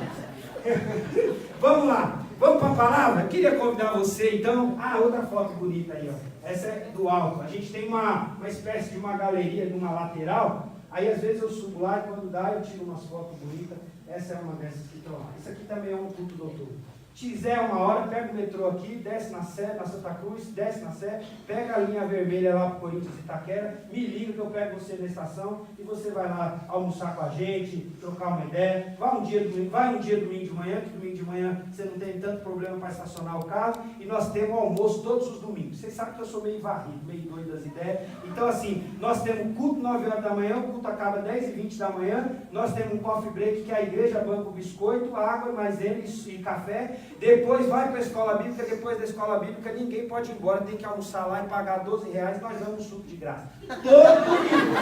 Vamos lá. Vamos para a palavra? Eu queria convidar você, então. Outra foto bonita aí, ó. Essa é do alto. A gente tem uma espécie de uma galeria, de uma lateral. Aí, às vezes, eu subo lá e quando dá, eu tiro umas fotos bonitas. Essa é uma dessas que estão lá. Isso aqui também é um culto do outubro. Se quiser uma hora, pega o metrô aqui, desce na Sé, na Santa Cruz, desce na Sé, pega a linha vermelha lá para o Corinthians Itaquera, me liga que eu pego você na estação e você vai lá almoçar com a gente, trocar uma ideia. Vai um dia domingo de manhã, que domingo de manhã você não tem tanto problema para estacionar o carro, e nós temos almoço todos os domingos. Vocês sabem que eu sou meio varrido, meio doido das ideias. Então assim, nós temos culto 9 horas da manhã, o culto acaba 10h20 da manhã, nós temos um coffee break que a igreja banca o biscoito, água, maisena e café. Depois vai para a escola bíblica, depois da escola bíblica ninguém pode ir embora, tem que almoçar lá e pagar R$12, nós damos um suco de graça. Todo domingo.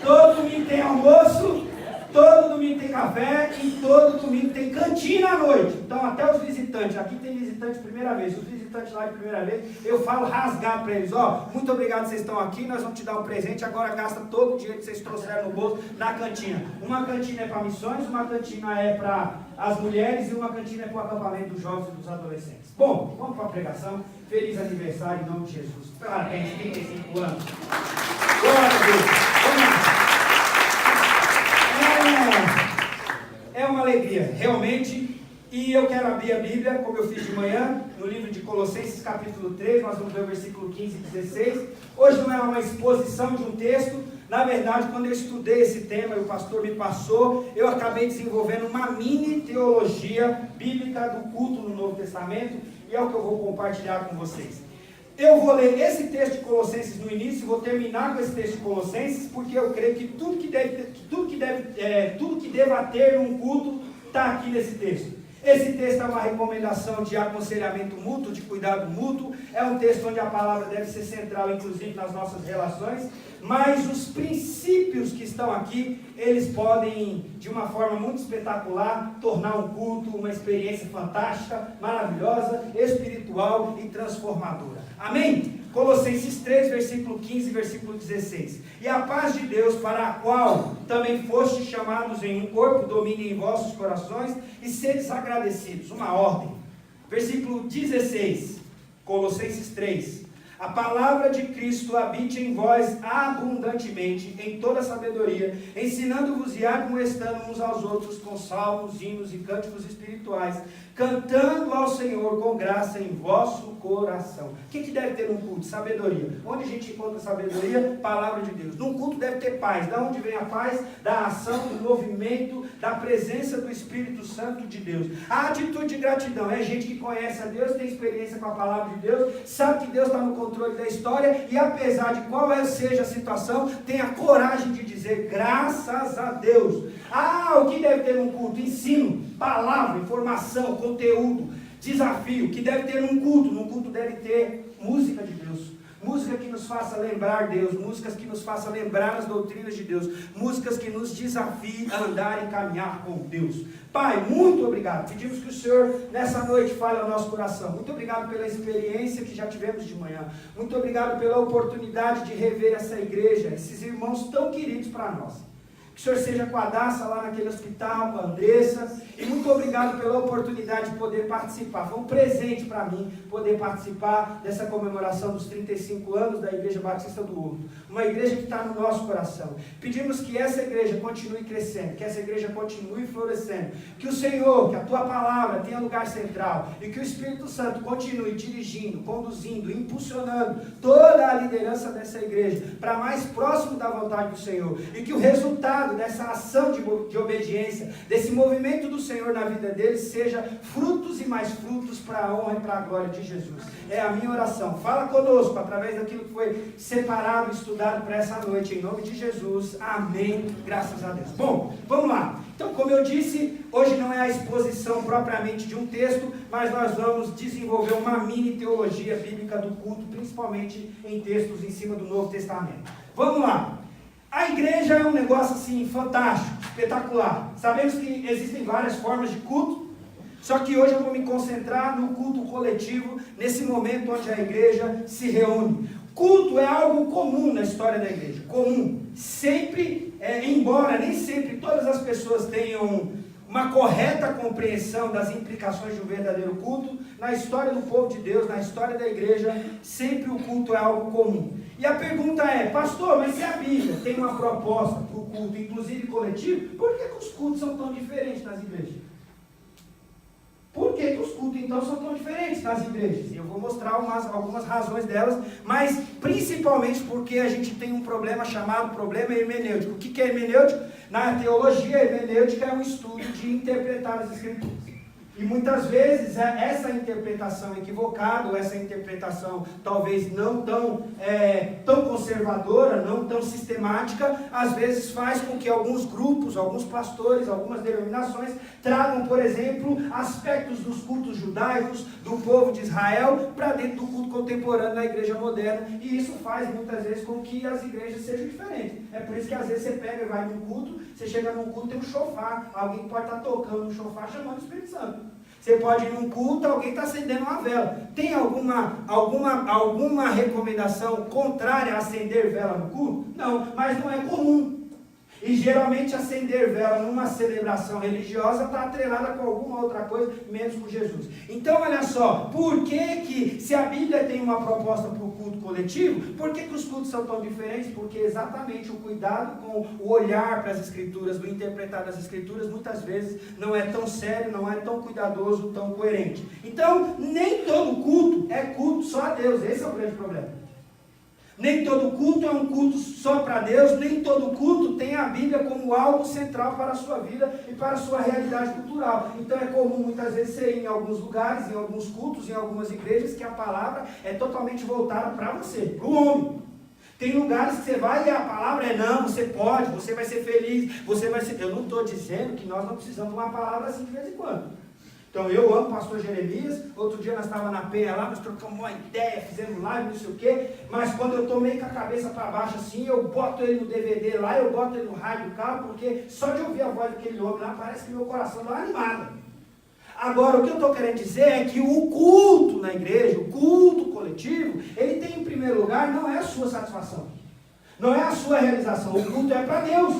Todo domingo tem almoço, todo domingo tem café e todo domingo tem cantina à noite. Então até os visitantes, aqui tem visitante primeira vez, os visitantes lá de primeira vez, eu falo rasgado para eles, muito obrigado que vocês estão aqui, nós vamos te dar um presente, agora gasta todo o dinheiro que vocês trouxeram no bolso na cantina. Uma cantina é para missões, uma cantina é para as mulheres e uma cantina é para o acampamento dos jovens e dos adolescentes. Bom, vamos para a pregação. Feliz aniversário em nome de Jesus. Parabéns, 35 anos. Glória a Deus. Vamos lá. É uma alegria, realmente. E eu quero abrir a Bíblia, como eu fiz de manhã, no livro de Colossenses, capítulo 3, nós vamos ver o versículo 15 e 16. Hoje não é uma exposição de um texto. Na verdade, quando eu estudei esse tema e o pastor me passou, eu acabei desenvolvendo uma mini teologia bíblica do culto no Novo Testamento, e é o que eu vou compartilhar com vocês. Eu vou ler esse texto de Colossenses no início e vou terminar com esse texto de Colossenses, porque eu creio que tudo que deva ter num culto está aqui nesse texto. Esse texto é uma recomendação de aconselhamento mútuo, de cuidado mútuo. É um texto onde a palavra deve ser central, inclusive nas nossas relações. Mas os princípios que estão aqui, eles podem, de uma forma muito espetacular, tornar um culto uma experiência fantástica, maravilhosa, espiritual e transformadora. Amém? Colossenses 3, versículo 15 e versículo 16. E a paz de Deus, para a qual também fostes chamados em um corpo, domine em vossos corações e sedes agradecidos. Uma ordem. Versículo 16, Colossenses 3. A palavra de Cristo habite em vós abundantemente, em toda sabedoria, ensinando-vos e admoestando uns aos outros com salmos, hinos e cânticos espirituais, cantando ao Senhor com graça em vosso coração. O que deve ter num culto? Sabedoria. Onde a gente encontra sabedoria? Palavra de Deus. Num culto deve ter paz. Da onde vem a paz? Da ação, do movimento, da presença do Espírito Santo de Deus. A atitude de gratidão é gente que conhece a Deus, tem experiência com a palavra de Deus, sabe que Deus está no controle da história e apesar de qual seja a situação, tem a coragem de dizer graças a Deus. O que deve ter num culto? Ensino, palavra, informação, conteúdo, desafio. Que deve ter num culto? Num culto deve ter música de Deus. Música que nos faça lembrar Deus, músicas que nos faça lembrar as doutrinas de Deus, músicas que nos desafiem a andar e caminhar com Deus. Pai, muito obrigado. Pedimos que o Senhor nessa noite fale ao nosso coração. Muito obrigado pela experiência que já tivemos de manhã. Muito obrigado pela oportunidade de rever essa igreja, esses irmãos tão queridos para nós. Que o Senhor seja com a Daça lá naquele hospital, com a Andressa. E muito obrigado pela oportunidade de poder participar. Foi um presente para mim poder participar dessa comemoração dos 35 anos da Igreja Batista do Horto. Uma igreja que está no nosso coração. Pedimos que essa igreja continue crescendo, que essa igreja continue florescendo. Que o Senhor, que a Tua palavra tenha lugar central. E que o Espírito Santo continue dirigindo, conduzindo, impulsionando toda a liderança dessa igreja para mais próximo da vontade do Senhor. E que o resultado dessa ação de obediência, desse movimento do Senhor na vida deles, seja frutos e mais frutos para a honra e para a glória de Jesus. É a minha oração. Fala conosco através daquilo que foi separado e estudado para essa noite, em nome de Jesus. Amém. Graças a Deus. Bom, vamos lá. Então, como eu disse, hoje não é a exposição propriamente de um texto, mas nós vamos desenvolver uma mini teologia bíblica do culto, principalmente em textos em cima do Novo Testamento. Vamos lá. A igreja é um negócio assim fantástico, espetacular. Sabemos que existem várias formas de culto, só que hoje eu vou me concentrar no culto coletivo, nesse momento onde a igreja se reúne. Culto é algo comum na história da igreja, comum. Sempre, embora nem sempre todas as pessoas tenham uma correta compreensão das implicações de um verdadeiro culto, na história do povo de Deus, na história da igreja, sempre o culto é algo comum. E a pergunta é, pastor, mas se a Bíblia tem uma proposta para o culto, inclusive coletivo, por que os cultos são tão diferentes nas igrejas? Por que os cultos então são tão diferentes nas igrejas? Eu vou mostrar algumas razões delas, mas principalmente porque a gente tem um problema chamado problema hermenêutico. O que é hermenêutico? Na teologia, a hermenêutica é um estudo de interpretar as escrituras. E muitas vezes essa interpretação equivocada, ou essa interpretação talvez não tão conservadora, não tão sistemática, às vezes faz com que alguns grupos, alguns pastores, algumas denominações tragam, por exemplo, aspectos dos cultos judaicos, do povo de Israel, para dentro do culto contemporâneo na igreja moderna. E isso faz muitas vezes com que as igrejas sejam diferentes. É por isso que às vezes você pega e vai num culto, você chega num culto e tem um chofar, alguém pode estar tocando um chofar chamando o Espírito Santo. Você pode ir num culto, alguém está acendendo uma vela. Tem alguma recomendação contrária a acender vela no culto? Não, mas não é comum. E geralmente acender vela numa celebração religiosa está atrelada com alguma outra coisa, menos com Jesus. Então olha só, por que se a Bíblia tem uma proposta para o culto coletivo, por que os cultos são tão diferentes? Porque exatamente o cuidado com o olhar para as escrituras, do interpretar das escrituras, muitas vezes não é tão sério, não é tão cuidadoso, tão coerente. Então, nem todo culto é culto só a Deus, esse é o grande problema. Nem todo culto é um culto só para Deus, nem todo culto tem a Bíblia como algo central para a sua vida e para a sua realidade cultural. Então é comum muitas vezes ser em alguns lugares, em alguns cultos, em algumas igrejas, que a palavra é totalmente voltada para você, para o homem. Tem lugares que você vai e a palavra é não, você pode, você vai ser feliz, você vai ser... Eu não estou dizendo que nós não precisamos de uma palavra assim de vez em quando. Então eu amo o pastor Jeremias, outro dia nós estávamos na Penha lá, nós trocamos uma ideia, fizemos live, não sei o quê, mas quando eu estou meio com a cabeça para baixo assim, eu boto ele no DVD lá, eu boto ele no rádio do carro, porque só de ouvir a voz daquele homem lá, parece que meu coração dá uma animada. Agora, o que eu estou querendo dizer é que o culto na igreja, o culto coletivo, ele tem em primeiro lugar, não é a sua satisfação, não é a sua realização, o culto é para Deus.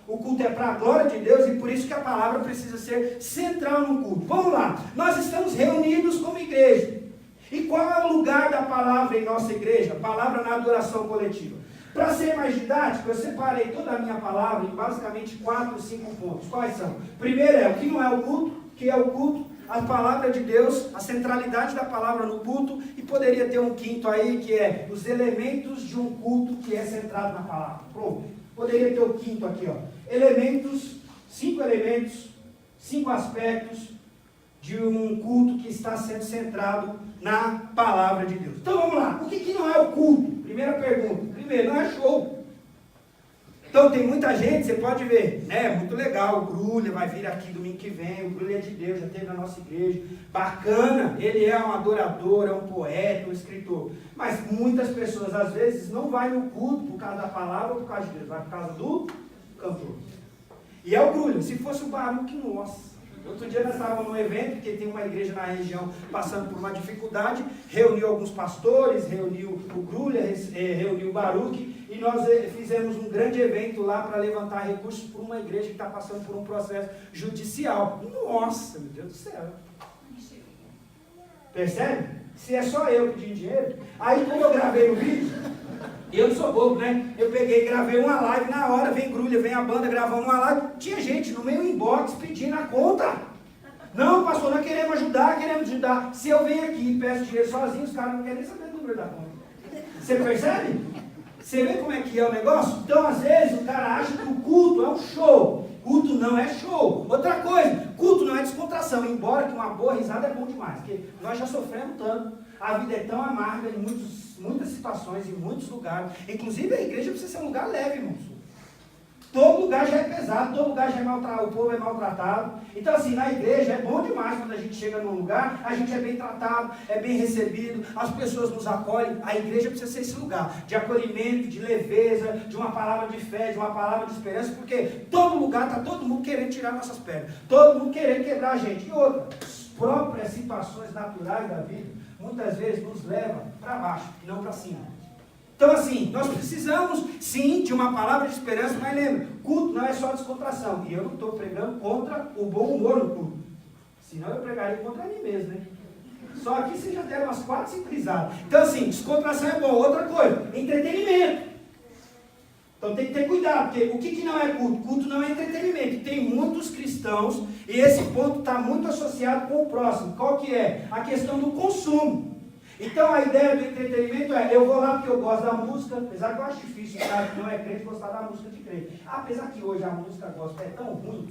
O culto é para a glória de Deus e por isso que a palavra precisa ser central no culto. Vamos lá, nós estamos reunidos como igreja. E qual é o lugar da palavra em nossa igreja? A palavra na adoração coletiva. Para ser mais didático, eu separei toda a minha palavra em basicamente 4 ou 5 pontos. Quais são? Primeiro é o que não é o culto, o que é o culto, a palavra de Deus, a centralidade da palavra no culto, e poderia ter um quinto aí, que é os elementos de um culto que é centrado na palavra. Pronto. Poderia ter o quinto aqui, ó. Cinco elementos, 5 aspectos de um culto que está sendo centrado na palavra de Deus. Então vamos lá. O que não é o culto? Primeira pergunta. Primeiro, não é show. Então tem muita gente, você pode ver, né? Muito legal, o Grulha vai vir aqui domingo que vem, o Grulha é de Deus, já esteve na nossa igreja, bacana, ele é um adorador, é um poeta, um escritor, mas muitas pessoas às vezes não vai no culto por causa da palavra ou por causa de Deus, vai por causa do cantor. E é o Grulha, se fosse o Baruque, nossa. Outro dia nós estávamos num evento, porque tem uma igreja na região passando por uma dificuldade, reuniu alguns pastores, reuniu o Grulha, reuniu o Baruque, e nós fizemos um grande evento lá para levantar recursos por uma igreja que está passando por um processo judicial. Nossa, meu Deus do céu! Percebe? Se é só eu pedindo dinheiro, aí quando eu gravei o vídeo, eu não sou bobo, né? Eu peguei e gravei uma live na hora, vem Grulha, vem a banda gravando uma live, tinha gente no meu inbox pedindo a conta. Não, pastor, nós queremos ajudar. Se eu venho aqui e peço dinheiro sozinho, os caras não querem saber do número da conta. Você percebe? Você vê como é que é o negócio? Então, às vezes, o cara acha que o culto é um show. Culto não é show. Outra coisa, culto não é descontração, embora que uma boa risada é bom demais, porque nós já sofremos tanto. A vida é tão amarga em muitas situações, em muitos lugares. Inclusive, a igreja precisa ser um lugar leve, irmãos. Todo lugar já é pesado, todo lugar já é maltratado, o povo é maltratado. Então, assim, na igreja é bom demais quando a gente chega num lugar, a gente é bem tratado, é bem recebido, as pessoas nos acolhem. A igreja precisa ser esse lugar de acolhimento, de leveza, de uma palavra de fé, de uma palavra de esperança, porque todo lugar está todo mundo querendo tirar nossas pernas, todo mundo querendo quebrar a gente. E outra, as próprias situações naturais da vida, muitas vezes nos levam para baixo e não para cima. Então assim, nós precisamos sim de uma palavra de esperança, mas lembra, culto não é só descontração. E eu não estou pregando contra o bom humor no culto. Senão eu pregaria contra mim mesmo, né? Só aqui vocês já deram umas 4, 5 risadas. Então assim, descontração é bom. Outra coisa, entretenimento. Então tem que ter cuidado, porque o que não é culto? Culto não é entretenimento. E tem muitos cristãos, e esse ponto está muito associado com o próximo. Qual que é? A questão do consumo. Então a ideia do entretenimento é, eu vou lá porque eu gosto da música, apesar que eu acho difícil o cara que não é crente gostar da música de crente. Apesar que hoje a música gospel é tão ruim,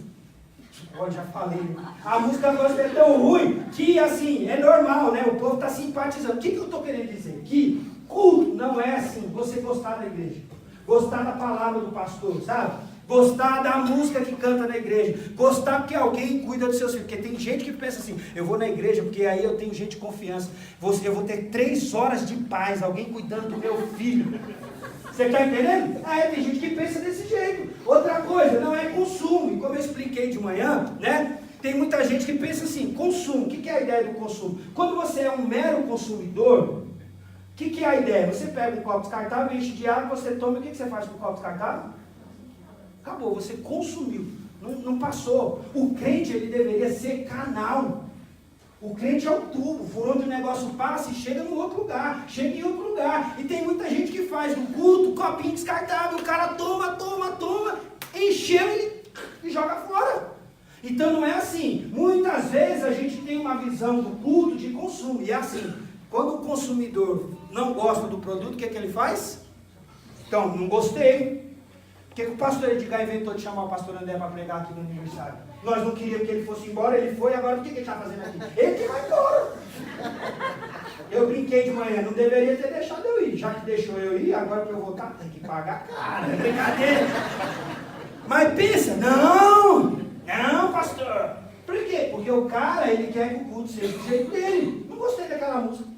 eu já falei, a música gospel é tão ruim, que assim, é normal, né? O povo está simpatizando. O que eu estou querendo dizer? Que culto não é assim, você gostar da igreja, gostar da palavra do pastor, sabe? Gostar da música que canta na igreja, gostar porque alguém cuida dos seus filhos, porque tem gente que pensa assim, eu vou na igreja porque aí eu tenho gente de confiança, eu vou ter 3 horas de paz, alguém cuidando do meu filho. Você está entendendo? Tem gente que pensa desse jeito. Outra coisa, não é consumo, e como eu expliquei de manhã, né? Tem muita gente que pensa assim, consumo, o que é a ideia do consumo? Quando você é um mero consumidor, o que é a ideia? Você pega um copo descartável, enche de água, você toma, o que você faz com o copo descartável? Acabou, você consumiu, não passou. O crente, ele deveria ser canal. O crente é o tubo, por onde o negócio passa e chega no outro lugar, chega em outro lugar. E tem muita gente que faz no culto, copinho descartável, o cara toma, encheu e joga fora. Então não é assim. Muitas vezes a gente tem uma visão do culto de consumo, e é assim, quando o consumidor não gosta do produto, o que ele faz? Então, não gostei. Por que o pastor Edgar inventou de chamar o pastor André para pregar aqui no aniversário? Nós não queríamos que ele fosse embora, ele foi, agora o que ele está fazendo aqui? Ele que vai embora. Eu brinquei de manhã, não deveria ter deixado eu ir. Já que deixou eu ir, agora que eu vou estar, tem que pagar caro, é brincadeira. Mas pensa, não, pastor. Por quê? Porque o cara, ele quer que o culto seja do jeito dele. Não gostei daquela música.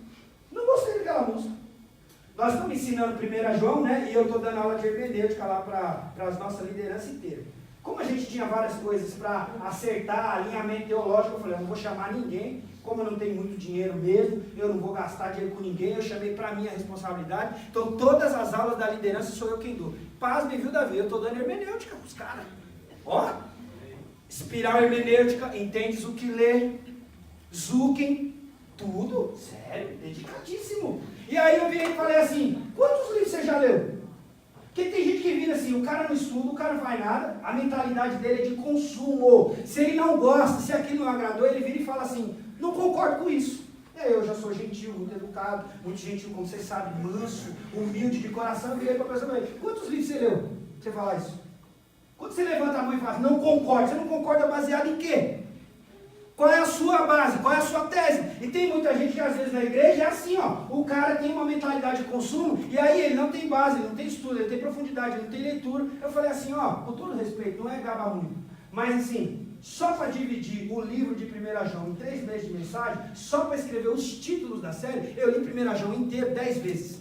Nós estamos ensinando 1 João, né? E eu estou dando aula de hermenêutica lá para as nossas lideranças inteiras. Como a gente tinha várias coisas para acertar, alinhamento teológico, eu falei, eu não vou chamar ninguém, como eu não tenho muito dinheiro mesmo, eu não vou gastar dinheiro com ninguém, eu chamei para mim a responsabilidade. Então todas as aulas da liderança sou eu quem dou. Pasme, viu, Davi? Eu estou dando hermenêutica para os caras. Ó, espiral hermenêutica, entendes o que lê, Zuken, tudo, sério, dedicadíssimo. E aí eu virei e falei assim, quantos livros você já leu? Porque tem gente que vira assim, o cara não estuda, o cara não faz nada, a mentalidade dele é de consumo. Se ele não gosta, se aquilo não agradou, ele vira e fala assim, não concordo com isso. Eu já sou gentil, muito educado, muito gentil, como vocês sabem, manso, humilde de coração. Eu virei para a pessoa e falei, quantos livros você leu? Você fala isso. Quando você levanta a mão e fala, não concordo, você não concorda baseado em quê? Qual é a sua base? Qual é a sua tese? E tem muita gente que às vezes na igreja é assim, ó, o cara tem uma mentalidade de consumo e aí ele não tem base, ele não tem estudo, ele tem profundidade, ele não tem leitura. Eu falei assim, ó, com todo respeito, não é gaba muito, mas assim, só para dividir o livro de 1 João em 3 meses de mensagem, só para escrever os títulos da série, eu li 1 João inteiro 10 vezes.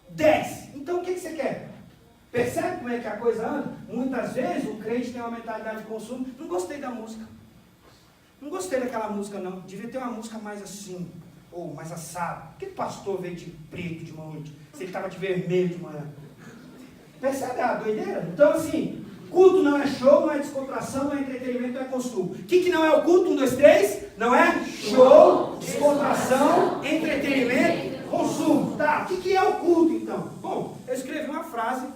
10! Então o que você quer? Percebe como é que a coisa anda? Muitas vezes o crente tem uma mentalidade de consumo, não gostei da música. Não gostei daquela música não, devia ter uma música mais assim, ou mais assado. Por que o pastor veio de preto de noite, se ele estava de vermelho de manhã? Percebe a doideira? Então assim, culto não é show, não é descontração, não é entretenimento, não é consumo. O que não é o culto? 1, 2, 3? Não é show, descontração, entretenimento, consumo. Tá, o que é o culto então? Bom, eu escrevi uma frase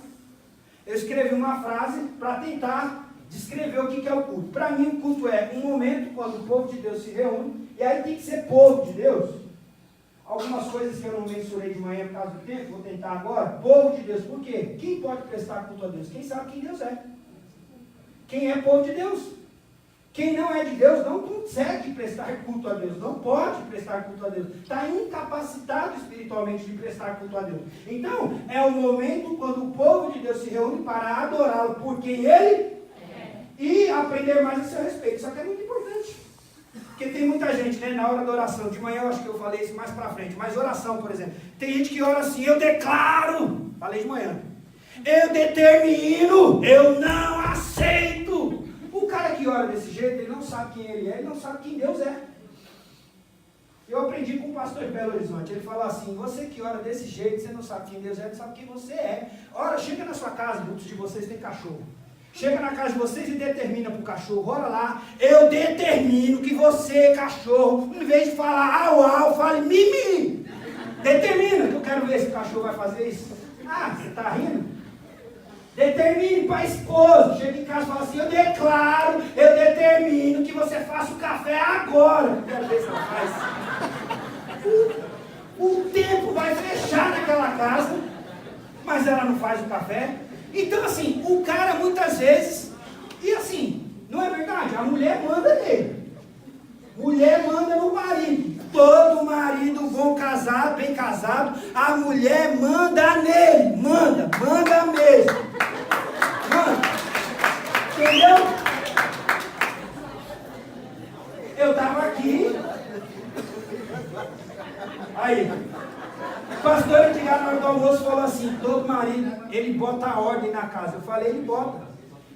para tentar descrever o que é o culto. Para mim o culto é um momento quando o povo de Deus se reúne, e aí tem que ser povo de Deus. Algumas coisas que eu não mensurei de manhã por causa do tempo, vou tentar agora. Povo de Deus, por quê? Quem pode prestar culto a Deus? Quem sabe quem Deus é. Quem é povo de Deus? Quem não é de Deus não consegue prestar culto a Deus, não pode prestar culto a Deus. Está incapacitado espiritualmente de prestar culto a Deus. Então, é o momento quando o povo de Deus se reúne para adorá-lo por quem ele e aprender mais a seu respeito. Isso aqui é muito importante. Porque tem muita gente, né, na hora da oração, de manhã eu acho que eu falei isso mais pra frente, mas oração, por exemplo, tem gente que ora assim, eu declaro, falei de manhã, eu determino, eu não aceito. O cara que ora desse jeito, ele não sabe quem ele é, ele não sabe quem Deus é. Eu aprendi com o pastor de Belo Horizonte, ele fala assim, você que ora desse jeito, você não sabe quem Deus é, não sabe quem você é. Ora, chega na sua casa, muitos de vocês têm cachorro. Chega na casa de vocês e determina para o cachorro, ora lá, eu determino que você, cachorro, em vez de falar au, au, fale mimi. Determina, que eu quero ver se o cachorro vai fazer isso. Ah, você está rindo? Determine para a esposa, chega em casa e fala assim, eu declaro, eu determino que você faça o café agora. Eu quero ver se ela faz. O tempo vai fechar naquela casa, mas ela não faz o café. Então assim, o cara muitas vezes, e assim, não é verdade? A mulher manda nele. Mulher manda no marido. Todo marido bom casado, bem casado, a mulher manda nele. Manda mesmo. Manda. Entendeu? Eu estava aqui. Aí. O pastor Edgar na hora do almoço falou assim, todo marido, ele bota a ordem na casa. Eu falei,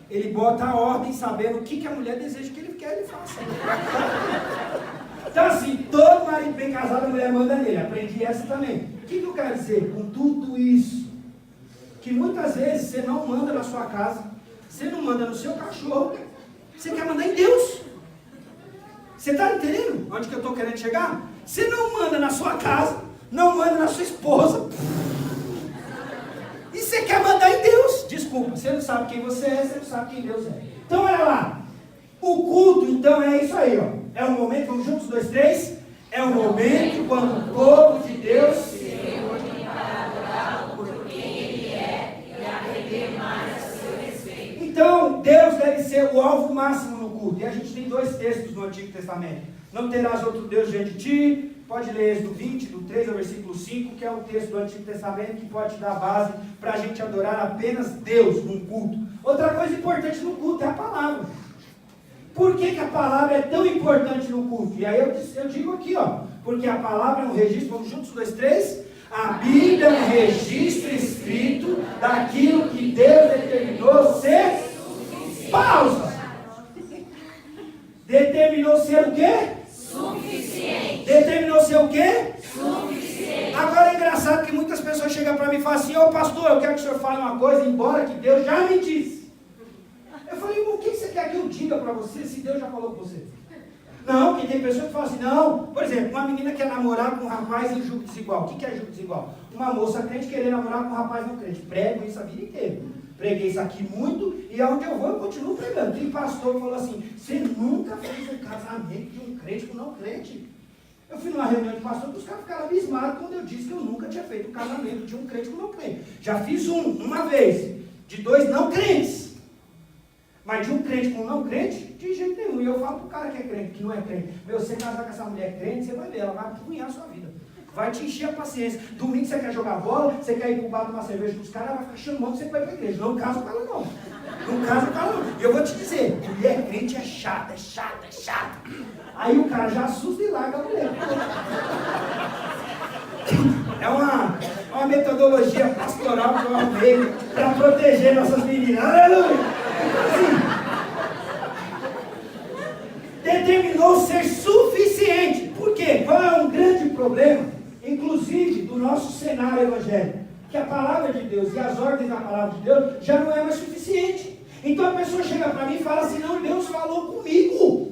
ele bota a ordem sabendo o que a mulher deseja que ele quer, ele faça. Então assim, todo marido bem casado, a mulher manda nele. Aprendi essa também. O que eu quero dizer com tudo isso? Que muitas vezes você não manda na sua casa, você não manda no seu cachorro, você quer mandar em Deus. Você está entendendo onde que eu estou querendo chegar? Você não manda na sua casa, não manda na sua esposa. E você quer mandar em Deus. Desculpa, você não sabe quem você é, você não sabe quem Deus é. Então olha lá. O culto então é isso aí, ó. É um momento, vamos juntos, 2, 3. É um momento quando o povo de Deus se reúne para adorá-lo por quem ele é e aprender mais a seu respeito. Então Deus deve ser o alvo máximo no culto. E a gente tem 2 textos no Antigo Testamento. Não terás outro Deus diante de ti. Pode ler Êxodo 20, do 3 ao versículo 5, que é um texto do Antigo Testamento que pode dar base para a gente adorar apenas Deus num culto. Outra coisa importante no culto é a palavra. Por que a palavra é tão importante no culto? E aí eu digo aqui, ó, porque a palavra é um registro, vamos juntos, 2, 3. A Bíblia é um registro escrito daquilo que Deus determinou ser. Pausa! Determinou ser o quê? Suficiente. Determinou ser o quê? Suficiente. Agora é engraçado que muitas pessoas chegam para mim e falam assim, ô pastor, eu quero que o senhor fale uma coisa, embora que Deus já me disse. Eu falei, o que você quer que eu diga para você se Deus já falou com você? Não, que tem pessoas que falam assim, não. Por exemplo, uma menina quer namorar com um rapaz em julgo desigual. O que é julgo desigual? Uma moça crente querer namorar com um rapaz não crente. Prego isso a vida inteira. Preguei isso aqui muito e aonde eu vou eu continuo pregando. Tem pastor que falou assim, você nunca fez um casamento de um crente com não crente. Eu fui numa reunião de pastor e os caras ficaram abismados quando eu disse que eu nunca tinha feito um casamento de um crente com não crente. Já fiz uma vez, de 2 não crentes. Mas de um crente com um não crente, de jeito nenhum. E eu falo pro cara que é crente, que não é crente. Meu, você casar com essa mulher crente, você vai ver, ela vai cunhar a sua vida. Vai te encher a paciência. Domingo você quer jogar bola, você quer ir pro bar tomar cerveja com os caras, ela vai ficar chamando você para ir pra igreja. Não casa com ela não. Não casa com ela não. E eu vou te dizer, mulher crente é chata, é chata, é chata. Aí o cara já assusta e larga a mulher. É uma metodologia pastoral que eu arrumei para proteger nossas meninas. Aleluia! Assim, determinou ser suficiente. Por quê? Qual é um grande problema, inclusive, do nosso cenário evangélico? Que a palavra de Deus e as ordens da palavra de Deus já não é mais suficiente. Então a pessoa chega para mim e fala assim, não, Deus falou comigo.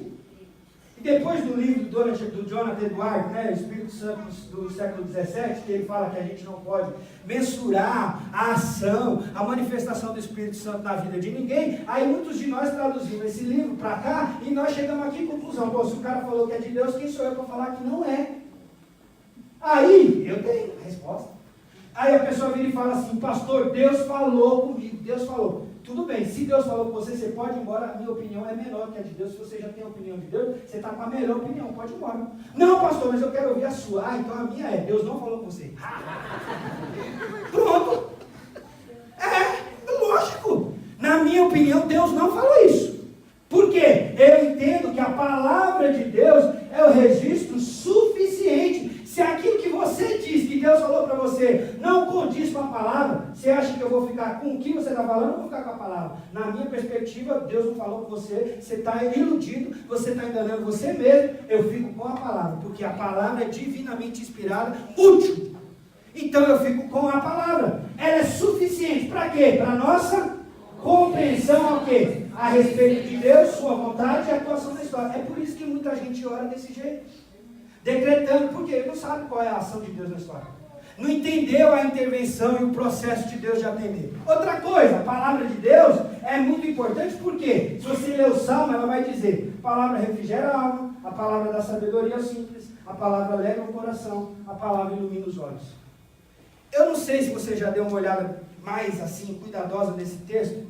E depois do livro do Jonathan Edwards, né, Espírito Santo do século XVII, que ele fala que a gente não pode mensurar a ação, a manifestação do Espírito Santo na vida de ninguém, aí muitos de nós traduzimos esse livro para cá e nós chegamos aqui à conclusão, pô, se o cara falou que é de Deus, quem sou eu para falar que não é? Aí, eu tenho a resposta. Aí a pessoa vira e fala assim, pastor, Deus falou comigo, Deus falou. Tudo bem, se Deus falou com você, você pode ir embora, a minha opinião é menor que a de Deus. Se você já tem a opinião de Deus, você está com a melhor opinião, pode ir embora. Não, pastor, mas eu quero ouvir a sua. Ah, então a minha é, Deus não falou com você. Pronto. É lógico. Na minha opinião, Deus não falou isso. Por quê? Eu entendo que a palavra de Deus é o registro suficiente. Se aquilo que você diz que Deus falou para você não condiz com a palavra, você acha que eu vou ficar com o que você está falando? Eu vou ficar com a palavra. Na minha perspectiva, Deus não falou com você, você está iludido, você está enganando você mesmo, eu fico com a palavra, porque a palavra é divinamente inspirada, útil. Então eu fico com a palavra. Ela é suficiente para quê? Para a nossa compreensão ao quê? A respeito de Deus, sua vontade e a atuação da história. É por isso que muita gente ora desse jeito. Decretando, porque ele não sabe qual é a ação de Deus na história. Não entendeu a intervenção e o processo de Deus de atender. Outra coisa, a palavra de Deus é muito importante, porque se você ler o Salmo, ela vai dizer, a palavra refrigera a alma, a palavra da sabedoria é simples, a palavra alegra o coração, a palavra ilumina os olhos. Eu não sei se você já deu uma olhada mais assim, cuidadosa nesse texto,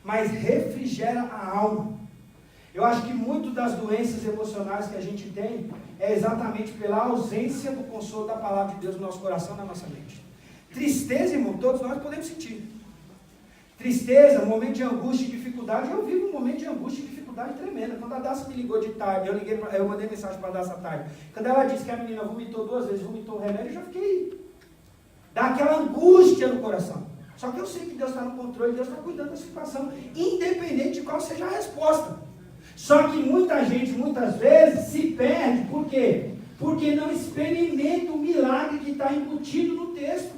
mas refrigera a alma. Eu acho que muito das doenças emocionais que a gente tem é exatamente pela ausência do consolo da palavra de Deus no nosso coração e na nossa mente. Tristeza, irmão, todos nós podemos sentir. Tristeza, um momento de angústia e dificuldade. Eu vivo um momento de angústia e dificuldade tremenda. Quando a Daça me ligou de tarde, eu mandei mensagem para a Daça à tarde. Quando ela disse que a menina vomitou 2 vezes, vomitou o remédio, eu já fiquei... Dá aquela angústia no coração. Só que eu sei que Deus está no controle, Deus está cuidando da situação, independente de qual seja a resposta. Só que muita gente, muitas vezes, se perde. Por quê? Porque não experimenta o milagre que está embutido no texto.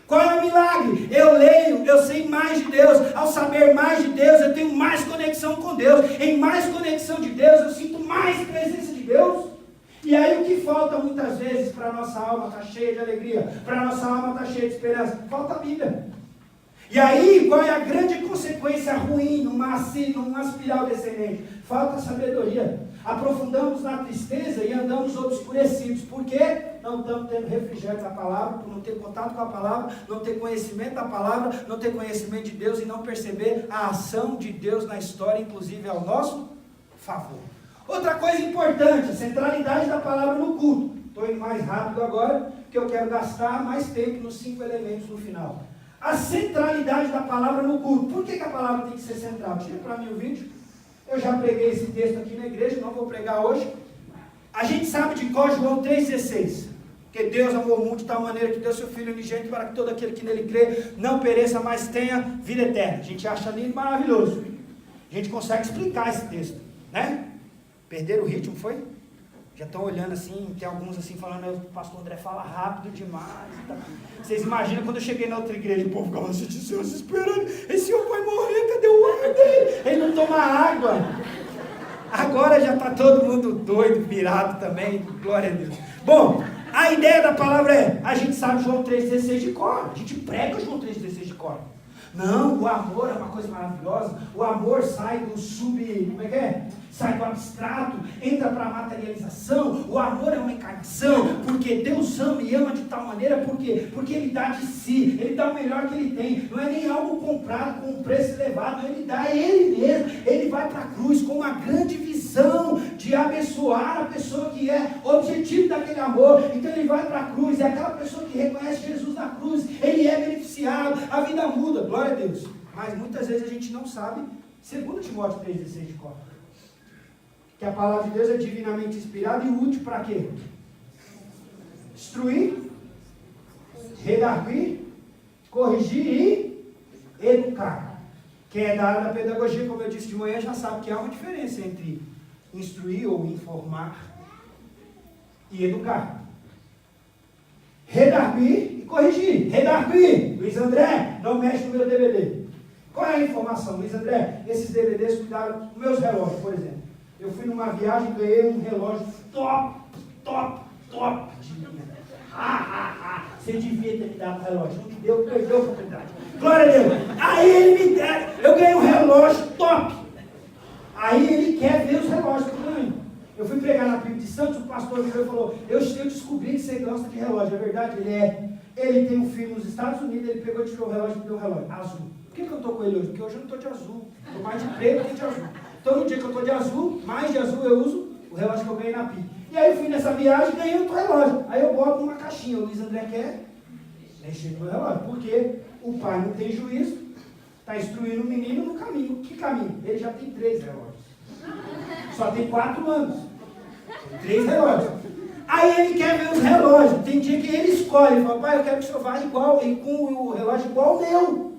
Qual é o milagre? Eu leio, eu sei mais de Deus. Ao saber mais de Deus, eu tenho mais conexão com Deus. Em mais conexão de Deus, eu sinto mais presença de Deus. E aí o que falta muitas vezes para a nossa alma estar cheia de alegria, para a nossa alma estar cheia de esperança? Falta a Bíblia. E aí, qual é a grande consequência ruim numa espiral descendente? Falta sabedoria. Aprofundamos na tristeza e andamos obscurecidos. Por quê? Não estamos tendo refrigério da palavra, por não ter contato com a palavra, não ter conhecimento da palavra, não ter conhecimento de Deus e não perceber a ação de Deus na história, inclusive ao nosso favor. Outra coisa importante, a centralidade da palavra no culto. Estou indo mais rápido agora, porque eu quero gastar mais tempo nos 5 elementos no final. A centralidade da palavra no culto. Por que a palavra tem que ser central? Tira para mim o vídeo. Eu já preguei esse texto aqui na igreja, não vou pregar hoje. A gente sabe de cor João 3,16. Que Deus amou o mundo de tal maneira que deu seu Filho unigênito para que todo aquele que nele crê não pereça, mas tenha vida eterna. A gente acha lindo e maravilhoso. A gente consegue explicar esse texto, né? Perderam o ritmo, foi? Já estão olhando assim, tem alguns assim falando, o pastor André fala rápido demais. Tá? Vocês imaginam quando eu cheguei na outra igreja, o povo ficava assim, esperando, esse homem vai morrer, cadê o ar dele? Ele não toma água. Agora já está todo mundo doido, pirado também, glória a Deus. Bom, a ideia da palavra é, a gente sabe João 3,16 de cor, a gente prega João 3,16 de cor. Não, o amor é uma coisa maravilhosa, o amor sai do sai do abstrato, entra para a materialização, o amor é uma encarnação, porque Deus ama e ama de tal maneira, porque Ele dá de si, Ele dá o melhor que Ele tem, não é nem algo comprado com um preço elevado, Ele dá Ele mesmo, Ele vai para a cruz com uma grande visão de abençoar a pessoa que é objetivo daquele amor, então Ele vai para a cruz, e aquela pessoa que reconhece Jesus na cruz, ele é beneficiado, a vida muda, glória a Deus, mas muitas vezes a gente não sabe, 2 Timóteo 3,16 de cor, que a palavra de Deus é divinamente inspirada e útil para quê? Instruir, redarguir, corrigir e educar. Quem é da área da pedagogia, como eu disse de manhã, já sabe que há uma diferença entre instruir ou informar e educar. Redarguir e corrigir. Redarguir, Luiz André, não mexe no meu DVD. Qual é a informação, Luiz André? Esses DVDs cuidaram dos meus relógios, por exemplo. Eu fui numa viagem e ganhei um relógio top de linha. Você devia ter me dado o relógio. Não me deu, perdeu a oportunidade. Glória a Deus. Aí ele me deu, eu ganhei um relógio top. Aí ele quer ver os relógios que eu ganho. Eu fui pregar na PIB de Santos, o pastor me falou, eu descobri que você gosta de relógio. É verdade? Ele é. Ele tem um filho nos Estados Unidos, ele pegou e tirou o relógio e me deu um relógio azul. Por que eu estou com ele hoje? Porque hoje eu não estou de azul. Estou mais de preto que de azul. Então, no dia que eu estou de azul, mais de azul, eu uso o relógio que eu ganhei na PIB. E aí eu fui nessa viagem e ganhei outro relógio. Aí eu boto numa caixinha. O Luiz André quer mexer no meu relógio. Porque o pai não tem juízo, está instruindo o menino no caminho. Que caminho? Ele já tem 3 relógios. Só tem 4 anos. Tem 3 relógios. Aí ele quer ver os relógios. Tem dia que ele escolhe. Ele fala, pai, eu quero que o senhor vá igual, com o relógio igual ao meu.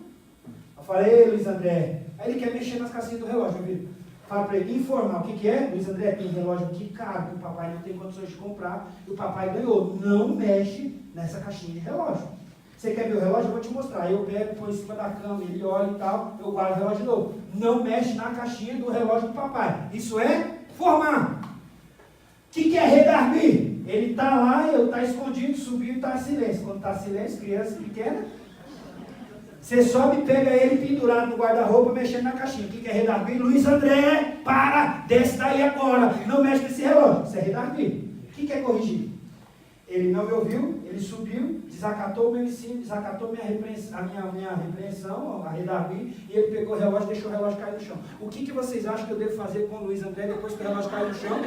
Eu falei, Luiz André. Aí ele quer mexer nas caixinhas do relógio, viu? Fala para ele, informar, o que é? Luiz André, tem relógio aqui caro, que o papai não tem condições de comprar, e o papai ganhou. Não mexe nessa caixinha de relógio. Você quer ver o relógio? Eu vou te mostrar. Aí eu pego, põe em cima da cama, ele olha e tal, eu guardo o relógio de novo. Não mexe na caixinha do relógio do papai. Isso é formar. O que é redarguir? Ele está lá, eu está escondido, subiu e está em silêncio. Quando está em silêncio, criança pequena, você sobe e pega ele pendurado no guarda-roupa, mexendo na caixinha. O que é redarguir? Luiz André, para, desce daí agora. Não mexe nesse relógio. Isso é redarguir. O que é corrigir? Ele não me ouviu, ele subiu, desacatou o meu ensino, desacatou minha repreensão, a redarguir, e ele pegou o relógio e deixou o relógio cair no chão. O que vocês acham que eu devo fazer com o Luiz André depois que o relógio cai no chão?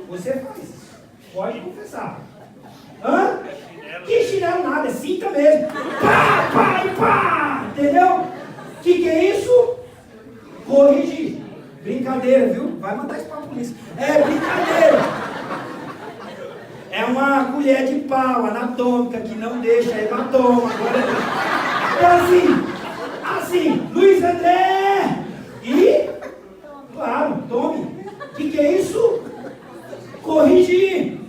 Você faz. Pode confessar. Hã? Que chinelo nada, é cinta mesmo. Pá, pá e pá! Entendeu? O que é isso? Corrigir. Brincadeira, viu? Vai mandar isso pra polícia. É brincadeira. É uma colher de pau anatômica que não deixa hematoma. É assim, Luiz André. E, claro, tome. O que é isso? Corrigir.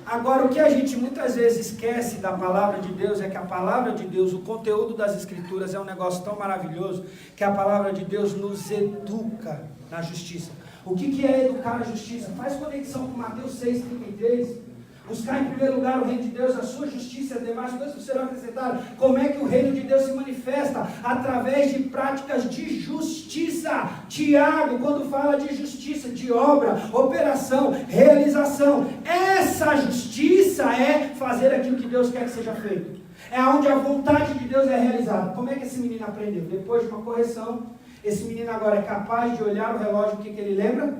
Agora, o que a gente muitas vezes esquece da palavra de Deus é que a palavra de Deus, o conteúdo das Escrituras é um negócio tão maravilhoso que a palavra de Deus nos educa na justiça. O que é educar na justiça? Faz conexão com Mateus 6,33. Buscar em primeiro lugar o reino de Deus, a sua justiça, e as demais coisas serão acrescentadas. Como é que o reino de Deus se manifesta? Através de práticas de justiça. Tiago, quando fala de justiça, de obra, operação, realização. Essa justiça é fazer aquilo que Deus quer que seja feito. É onde a vontade de Deus é realizada. Como é que esse menino aprendeu? Depois de uma correção, esse menino agora é capaz de olhar o relógio, o que ele lembra?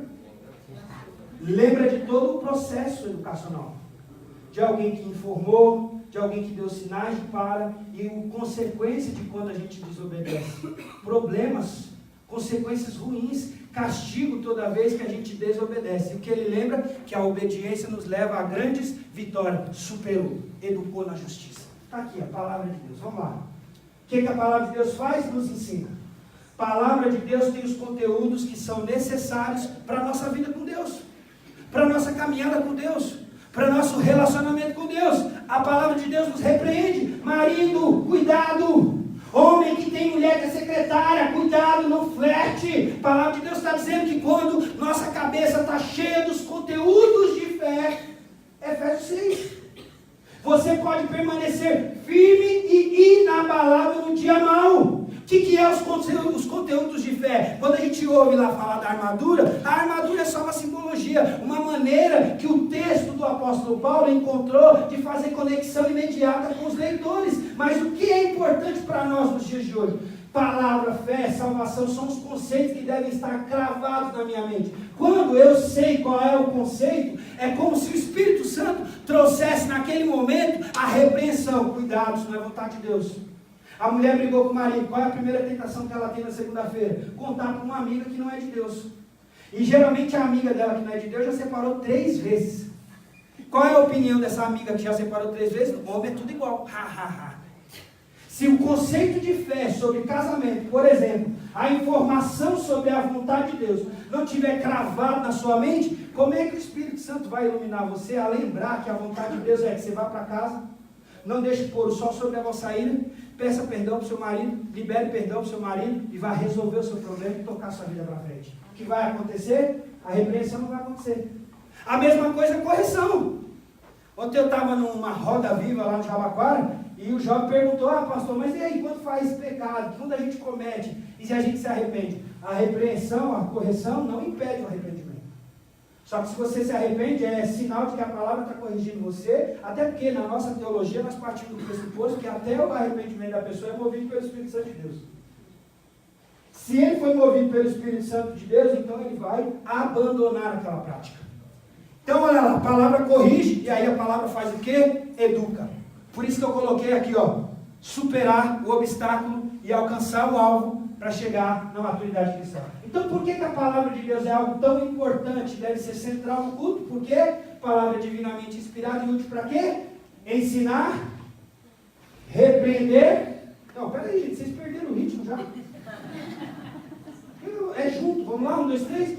Lembra de todo o processo educacional. De alguém que informou, de alguém que deu sinais de para, e consequência de quando a gente desobedece. Problemas, consequências ruins, castigo toda vez que a gente desobedece. E o que ele lembra? Que a obediência nos leva a grandes vitórias. Superou, educou na justiça. Está aqui a palavra de Deus, vamos lá. O que a palavra de Deus faz? Nos ensina. A palavra de Deus tem os conteúdos que são necessários para a nossa vida com Deus, para a nossa caminhada com Deus, para nosso relacionamento com Deus. A palavra de Deus nos repreende. Marido, cuidado. Homem que tem mulher que é secretária, cuidado, não flerte. A palavra de Deus está dizendo que quando nossa cabeça está cheia dos conteúdos de fé, Efésios 6, você pode permanecer firme e inabalável no dia mau. O que é os conteúdos de fé? Quando a gente ouve lá falar da armadura, a armadura é só uma simbologia, uma maneira que o texto do apóstolo Paulo encontrou de fazer conexão imediata com os leitores. Mas o que é importante para nós nos dias de hoje? Palavra, fé, salvação são os conceitos que devem estar cravados na minha mente. Quando eu sei qual é o conceito, é como se o Espírito Santo trouxesse naquele momento a repreensão. Cuidado, isso não é vontade de Deus. A mulher brigou com o marido. Qual é a primeira tentação que ela tem na segunda-feira? Contar para uma amiga que não é de Deus. E geralmente a amiga dela que não é de Deus já separou 3 vezes. Qual é a opinião dessa amiga que já separou 3 vezes? O homem é tudo igual. Se o conceito de fé sobre casamento, por exemplo, a informação sobre a vontade de Deus, não tiver cravado na sua mente, como é que o Espírito Santo vai iluminar você a lembrar que a vontade de Deus é que você vá para casa, não deixe pôr o sol sobre a vossa ira, peça perdão para o seu marido, libere perdão para o seu marido e vá resolver o seu problema e tocar a sua vida para frente. O que vai acontecer? A repreensão não vai acontecer. A mesma coisa é correção. Ontem eu estava numa roda viva lá no Jabaquara e o jovem perguntou, pastor, mas e aí, quando faz pecado, quando a gente comete e se a gente se arrepende? A repreensão, a correção não impede o arrependimento. Só que se você se arrepende, é sinal de que a palavra está corrigindo você, até porque na nossa teologia nós partimos do pressuposto que até o arrependimento da pessoa é movido pelo Espírito Santo de Deus. Se ele foi movido pelo Espírito Santo de Deus, então ele vai abandonar aquela prática. Então olha lá, a palavra corrige, e aí a palavra faz o quê? Educa. Por isso que eu coloquei aqui, superar o obstáculo e alcançar o alvo para chegar na maturidade cristã. Então, por que a palavra de Deus é algo tão importante, deve ser central no culto? Porque palavra divinamente inspirada e útil para quê? Ensinar, repreender. Não, peraí, gente, vocês perderam o ritmo já. É junto, vamos lá, 1, 2, 3.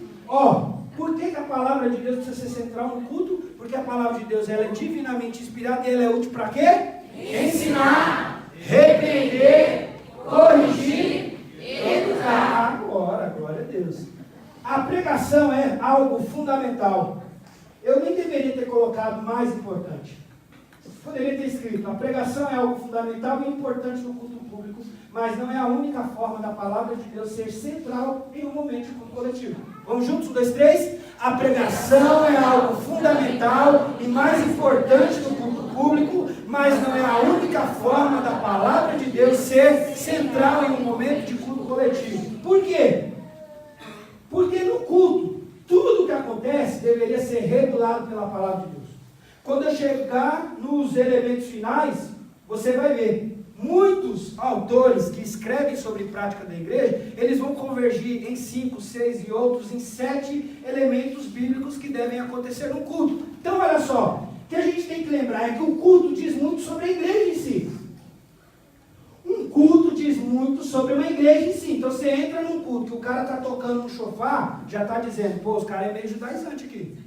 Por que a palavra de Deus precisa ser central no culto? Porque a palavra de Deus ela é divinamente inspirada e ela é útil para quê? Ensinar, repreender, corrigir, educar. Agora, glória a Deus. A pregação é algo fundamental. Eu nem deveria ter colocado mais importante. Poderia ter escrito, a pregação é algo fundamental e importante no culto público, mas não é a única forma da palavra de Deus ser central em um momento de culto coletivo. Vamos juntos? 1, 2, 3. A pregação é algo fundamental e mais importante no culto público, mas não é a única forma da palavra de Deus ser central em um momento de culto coletivo. Por quê? Porque no culto, tudo o que acontece deveria ser regulado pela palavra de Deus. Quando eu chegar nos elementos finais, você vai ver, muitos autores que escrevem sobre prática da igreja, eles vão convergir em 5, 6 e outros em 7 elementos bíblicos que devem acontecer no culto. Então olha só, o que a gente tem que lembrar é que o culto diz muito sobre a igreja em si. Um culto diz muito sobre uma igreja em si. Então você entra num culto que o cara está tocando um chofar, já está dizendo, os caras é meio judaizante aqui.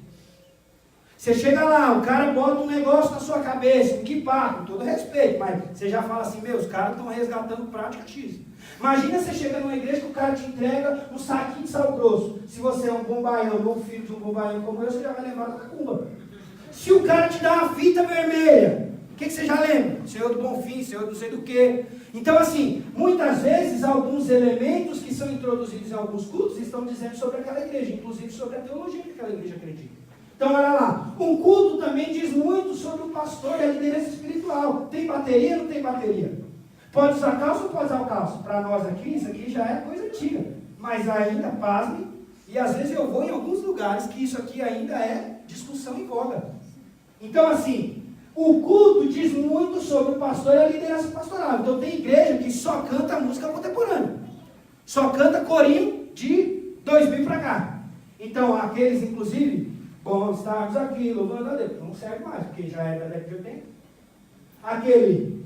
Você chega lá, o cara bota um negócio na sua cabeça, um kippah, com todo respeito, mas você já fala assim, os caras estão resgatando prática X. Imagina você chega numa igreja que o cara te entrega um saquinho de sal grosso. Se você é um bom baiano ou filho de um bom baiano como eu, você já vai lembrar da macumba. Se o cara te dá uma fita vermelha, o que você já lembra? Senhor do Bonfim, Senhor do sei do quê. Então assim, muitas vezes alguns elementos que são introduzidos em alguns cultos estão dizendo sobre aquela igreja, inclusive sobre a teologia que aquela igreja acredita. Então, olha lá, um culto também diz muito sobre o pastor e a liderança espiritual. Tem bateria ou não tem bateria? Pode usar calço ou pode usar o calço? Para nós aqui, isso aqui já é coisa antiga. Mas ainda, pasme, e às vezes eu vou em alguns lugares que isso aqui ainda é discussão em voga. Então, assim, o culto diz muito sobre o pastor e a liderança pastoral. Então, tem igreja que só canta música contemporânea. Só canta corinho de 2000 para cá. Então, aqueles, inclusive... Bom, estamos aqui, louvando a Deus. Não serve mais, porque já é da década de 80. Aquele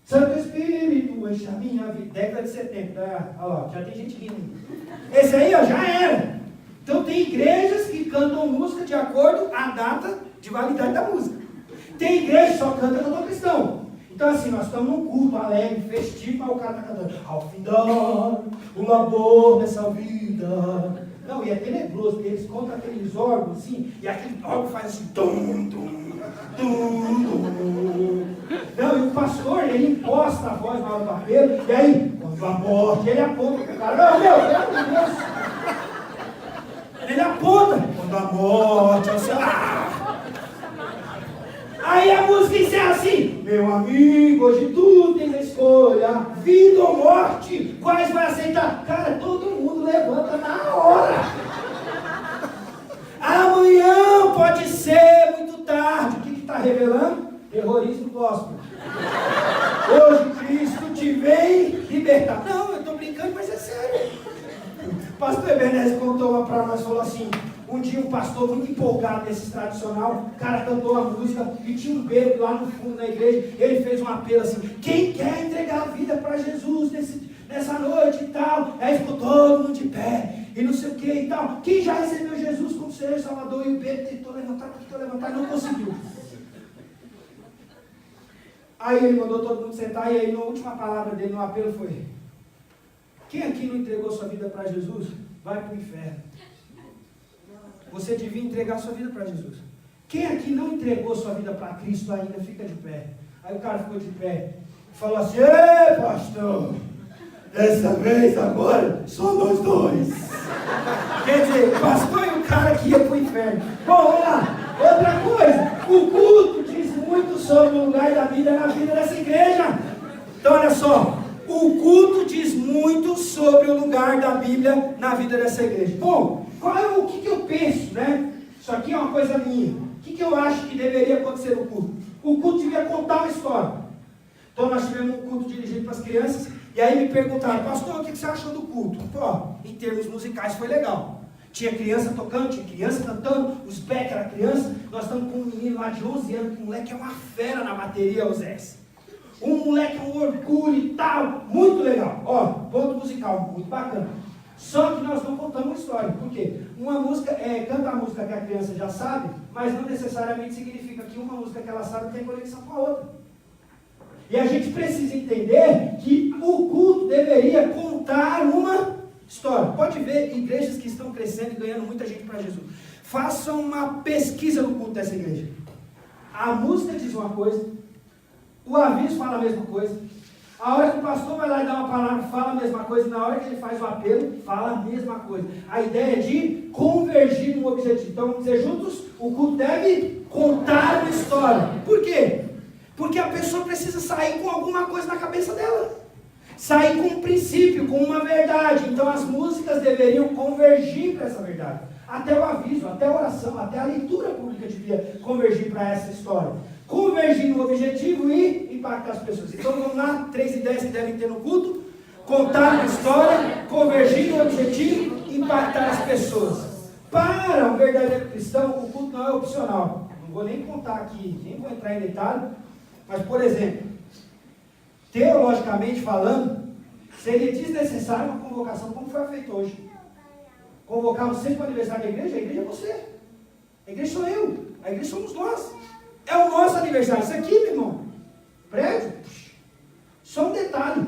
Santo Espírito, enche a minha vida. Década de 70. Olha lá, já tem gente rindo. Esse aí, já era. Então tem igrejas que cantam música de acordo à data de validade da música. Tem igreja que só canta cantor cristão. Então assim, nós estamos num culto alegre, festivo, mas o cara está cantando ao final, o labor dessa vida. Não, e é tenebroso, porque eles contam aqueles órgãos assim, e aquele órgão faz assim, tum, tum, tum, tum. Não, e o pastor, ele imposta a voz na hora do apelo, e aí, quando a morte, ele aponta para o cara, não, meu, ele aponta, quando a morte, aí a música encerra assim, meu amigo, hoje tu tens a escolha, vida ou morte, quais vai aceitar? Cara, todo mundo levanta na hora. Amanhã pode ser muito tarde. O que está revelando? Terrorismo gospel. Hoje Cristo te vem libertar. Não, eu estou brincando, mas é sério. O pastor Ebenezer contou uma para nós, falou assim, um dia um pastor muito empolgado nesse tradicional, o cara cantou a música e tinha um bêbado lá no fundo da igreja, ele fez um apelo assim, quem quer entregar a vida para Jesus nessa noite e tal, aí ficou todo mundo de pé, e não sei o que e tal, quem já recebeu Jesus como Senhor e Salvador, e o bêbado tentou levantar e não conseguiu. Aí ele mandou todo mundo sentar, e aí a última palavra dele no apelo foi, quem aqui não entregou sua vida para Jesus, vai para o inferno. Você devia entregar sua vida para Jesus. Quem aqui não entregou sua vida para Cristo ainda, fica de pé. Aí o cara ficou de pé e falou assim, ei pastor, dessa vez agora só nós dois. Quer dizer, o pastor e o cara que ia para o inferno. Bom, vamos lá. Outra coisa, o culto diz muito sobre o lugar da vida na vida dessa igreja. Então olha só, o culto diz muito sobre o lugar da Bíblia na vida dessa igreja. Bom, o que eu penso, né? Isso aqui é uma coisa minha. O que eu acho que deveria acontecer no culto? O culto devia contar uma história. Então nós tivemos um culto dirigido para as crianças, e aí me perguntaram, pastor, o que você achou do culto? Pô, em termos musicais foi legal. Tinha criança tocando, tinha criança cantando, os Beck era criança, nós estamos com um menino lá de 11 anos, que o moleque é uma fera na bateria, o Zé. Um moleque, um orgulho e tal, muito legal. Ó, ponto musical, muito bacana. Só que nós não contamos uma história. Por quê? Uma música, canta a música que a criança já sabe, mas não necessariamente significa que uma música que ela sabe tem conexão com a outra. E a gente precisa entender que o culto deveria contar uma história. Pode ver igrejas que estão crescendo e ganhando muita gente para Jesus. Façam uma pesquisa no culto dessa igreja. A música diz uma coisa, o aviso fala a mesma coisa. A hora que o pastor vai lá e dá uma palavra, fala a mesma coisa. E na hora que ele faz o apelo, fala a mesma coisa. A ideia é de convergir num objetivo. Então, vamos dizer juntos, o culto deve contar uma história. Por quê? Porque a pessoa precisa sair com alguma coisa na cabeça dela. Sair com um princípio, com uma verdade. Então, as músicas deveriam convergir para essa verdade. Até o aviso, até a oração, até a leitura pública devia convergir para essa história. Convergir no objetivo e impactar as pessoas. Então vamos lá, 3 ideias que devem ter no culto: contar uma história, convergir no objetivo, impactar as pessoas. Para um verdadeiro cristão, o culto não é opcional. Não vou nem contar aqui, nem vou entrar em detalhe, mas por exemplo, teologicamente falando, seria desnecessário uma convocação como foi feita hoje. Convocar você para o aniversário da igreja? A igreja é você. A igreja sou eu. A igreja somos nós. É o nosso aniversário. Isso aqui, meu irmão, prédio, só um detalhe,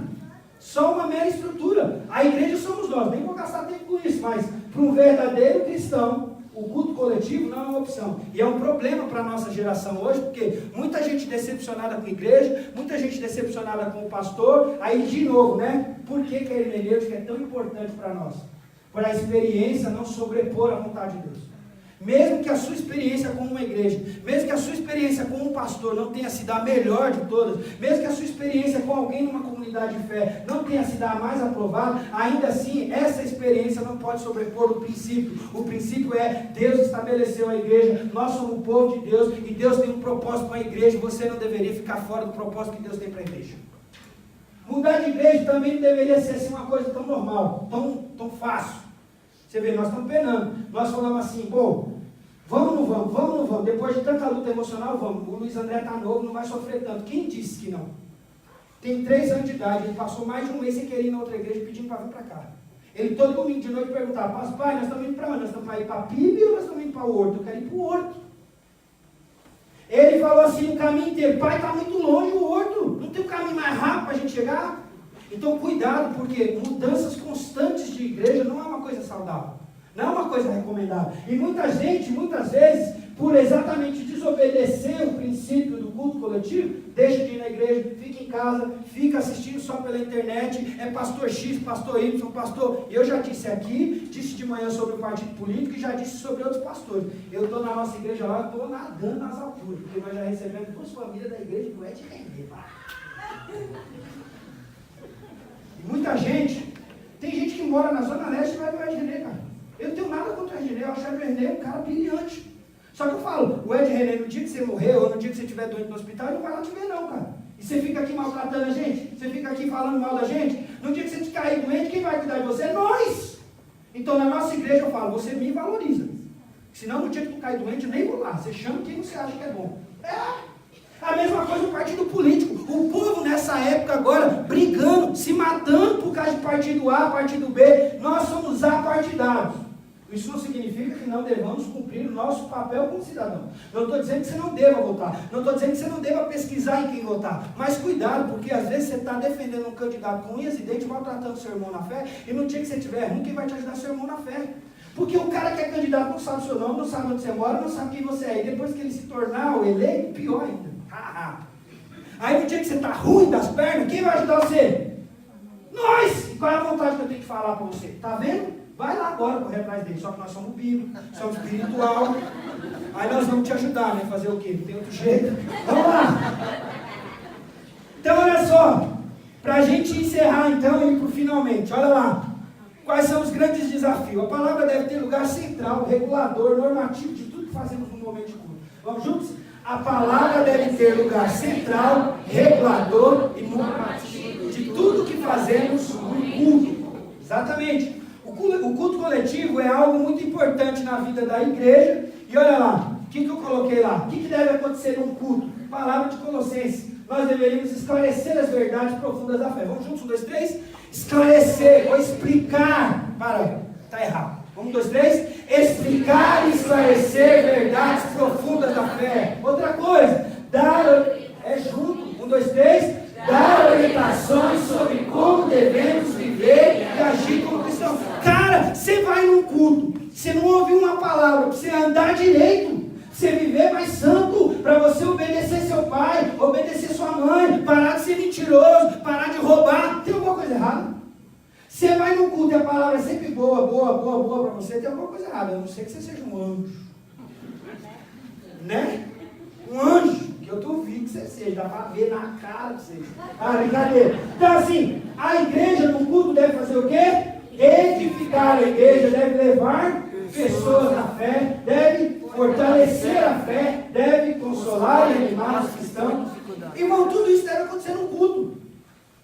só uma mera estrutura. A igreja somos nós. Nem vou gastar tempo com isso, mas para um verdadeiro cristão, o culto coletivo não é uma opção. E é um problema para a nossa geração hoje, porque muita gente decepcionada com a igreja, muita gente decepcionada com o pastor. Aí, de novo, né? Por que a hermenêutica é tão importante para nós? Por a experiência não sobrepor a vontade de Deus. Mesmo que a sua experiência com uma igreja, mesmo que a sua experiência com um pastor não tenha sido a melhor de todas, mesmo que a sua experiência com alguém numa comunidade de fé não tenha sido a mais aprovada, ainda assim, essa experiência não pode sobrepor o princípio. O princípio é, Deus estabeleceu a igreja, nós somos o povo de Deus, e Deus tem um propósito para a igreja, e você não deveria ficar fora do propósito que Deus tem para a igreja. Mudar de igreja também não deveria ser assim uma coisa tão normal, tão fácil. Você vê, nós estamos penando. Nós falamos assim, bom, vamos ou não vamos? Depois de tanta luta emocional, vamos. O Luiz André está novo, não vai sofrer tanto. Quem disse que não? Tem 3 anos de idade, ele passou mais de um mês sem querer ir na outra igreja pedindo para vir para cá. Ele todo domingo de noite perguntava, pai, nós estamos indo para onde? Nós estamos para ir para a PIB ou nós estamos indo para o Horto? Eu quero ir para o Horto. Ele falou assim no caminho inteiro, pai, está muito longe o horto, não tem um caminho mais rápido para a gente chegar? Então cuidado, porque mudanças constantes de igreja não é uma coisa saudável, não é uma coisa recomendável. E muita gente, muitas vezes, por exatamente desobedecer o princípio do culto coletivo, deixa de ir na igreja, fica em casa, fica assistindo só pela internet, é pastor X, pastor Y, pastor... Eu já disse aqui, disse de manhã sobre o partido político e já disse sobre outros pastores. Eu estou na nossa igreja lá, estou nadando nas alturas, porque nós já recebemos 2 famílias da igreja do Ed René. E muita gente, tem gente que mora na Zona Leste e vai no Ed René, cara. Eu não tenho nada contra o Ed René, eu acho o Ed René um cara brilhante. Só que eu falo, o Ed René, no dia que você morrer, ou no dia que você estiver doente no hospital, ele não vai lá te ver não, cara. E você fica aqui maltratando a gente, você fica aqui falando mal da gente, no dia que você te cair doente, quem vai cuidar de você? Nós! Então na nossa igreja eu falo, você me valoriza. Senão no dia que tu cai doente, eu nem vou lá, você chama quem você acha que é bom. A mesma coisa no partido político. O povo nessa época agora, brigando, se matando por causa de partido A, partido B, nós somos apartidários. Isso não significa que não devamos cumprir o nosso papel como cidadão. Não estou dizendo que você não deva votar. Não estou dizendo que você não deva pesquisar em quem votar. Mas cuidado, porque às vezes você está defendendo um candidato com unhas e dentes, maltratando seu irmão na fé, e no dia que você tiver ruim, quem vai te ajudar é seu irmão na fé. Porque o cara que é candidato não sabe o seu nome, não sabe onde você mora, não sabe quem você é. E depois que ele se tornar o eleito, pior ainda. Aí no dia que você está ruim das pernas, quem vai ajudar você? Nós! E qual é a vontade que eu tenho que falar para você? Está vendo? Vai lá agora correr atrás dele, só que nós somos bíblicos, somos espiritual. Aí nós vamos te ajudar, né? Fazer o quê? Não tem outro jeito. Vamos lá! Então olha só, para a gente encerrar então e ir para o finalmente, olha lá. Quais são os grandes desafios? A palavra deve ter lugar central, regulador, normativo de tudo que fazemos no momento de culto. Vamos juntos? A palavra deve ter lugar central, regulador e normativo de tudo que fazemos no culto. Exatamente. O culto coletivo é algo muito importante na vida da igreja. E olha lá, o que eu coloquei lá? O que deve acontecer num culto? Palavra de Colossenses. Nós deveríamos esclarecer as verdades profundas da fé. Vamos juntos? 1, 2, 3. Esclarecer, ou explicar. Para, está errado. 1, 2, 3. Explicar e esclarecer verdades profundas da fé. Outra coisa, é junto. 1, 2, 3. Dar orientações sobre como devemos viver e agir como cristãos. Cara, você vai num culto, você não ouve uma palavra, para você andar direito, você viver mais santo, para você obedecer seu pai, obedecer sua mãe, parar de ser mentiroso, parar de roubar. Tem alguma coisa errada? Você vai num culto e a palavra é sempre boa para você, tem alguma coisa errada, a não ser que você seja um anjo. Né? Um anjo. Que eu duvido que você seja, dá para ver na cara de vocês. Brincadeira. Então assim, a igreja no culto deve fazer o quê? Edificar a igreja, deve levar pessoas na fé, deve fortalecer a fé, deve consolar e animar os cristãos. Irmão, tudo isso deve acontecer no culto.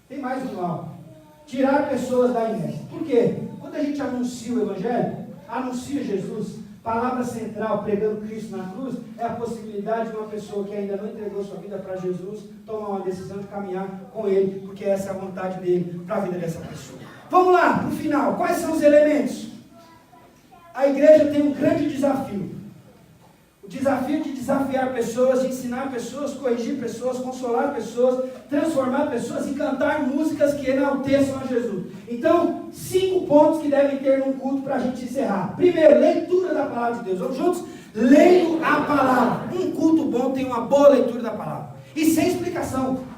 Tem mais um mal. Tirar pessoas da inércia. Por quê? Quando a gente anuncia o Evangelho, anuncia Jesus, palavra central, pregando Cristo na cruz, é a possibilidade de uma pessoa que ainda não entregou sua vida para Jesus, tomar uma decisão de caminhar com Ele, porque essa é a vontade dele para a vida dessa pessoa. Vamos lá, para o final. Quais são os elementos? A igreja tem um grande desafio. O desafio de desafiar pessoas, de ensinar pessoas, corrigir pessoas, consolar pessoas, transformar pessoas e cantar músicas que enalteçam a Jesus. Então, 5 pontos que devem ter num culto para a gente encerrar. Primeiro, leitura da palavra de Deus. Vamos juntos? Lendo a palavra. Um culto bom tem uma boa leitura da palavra. E sem explicação.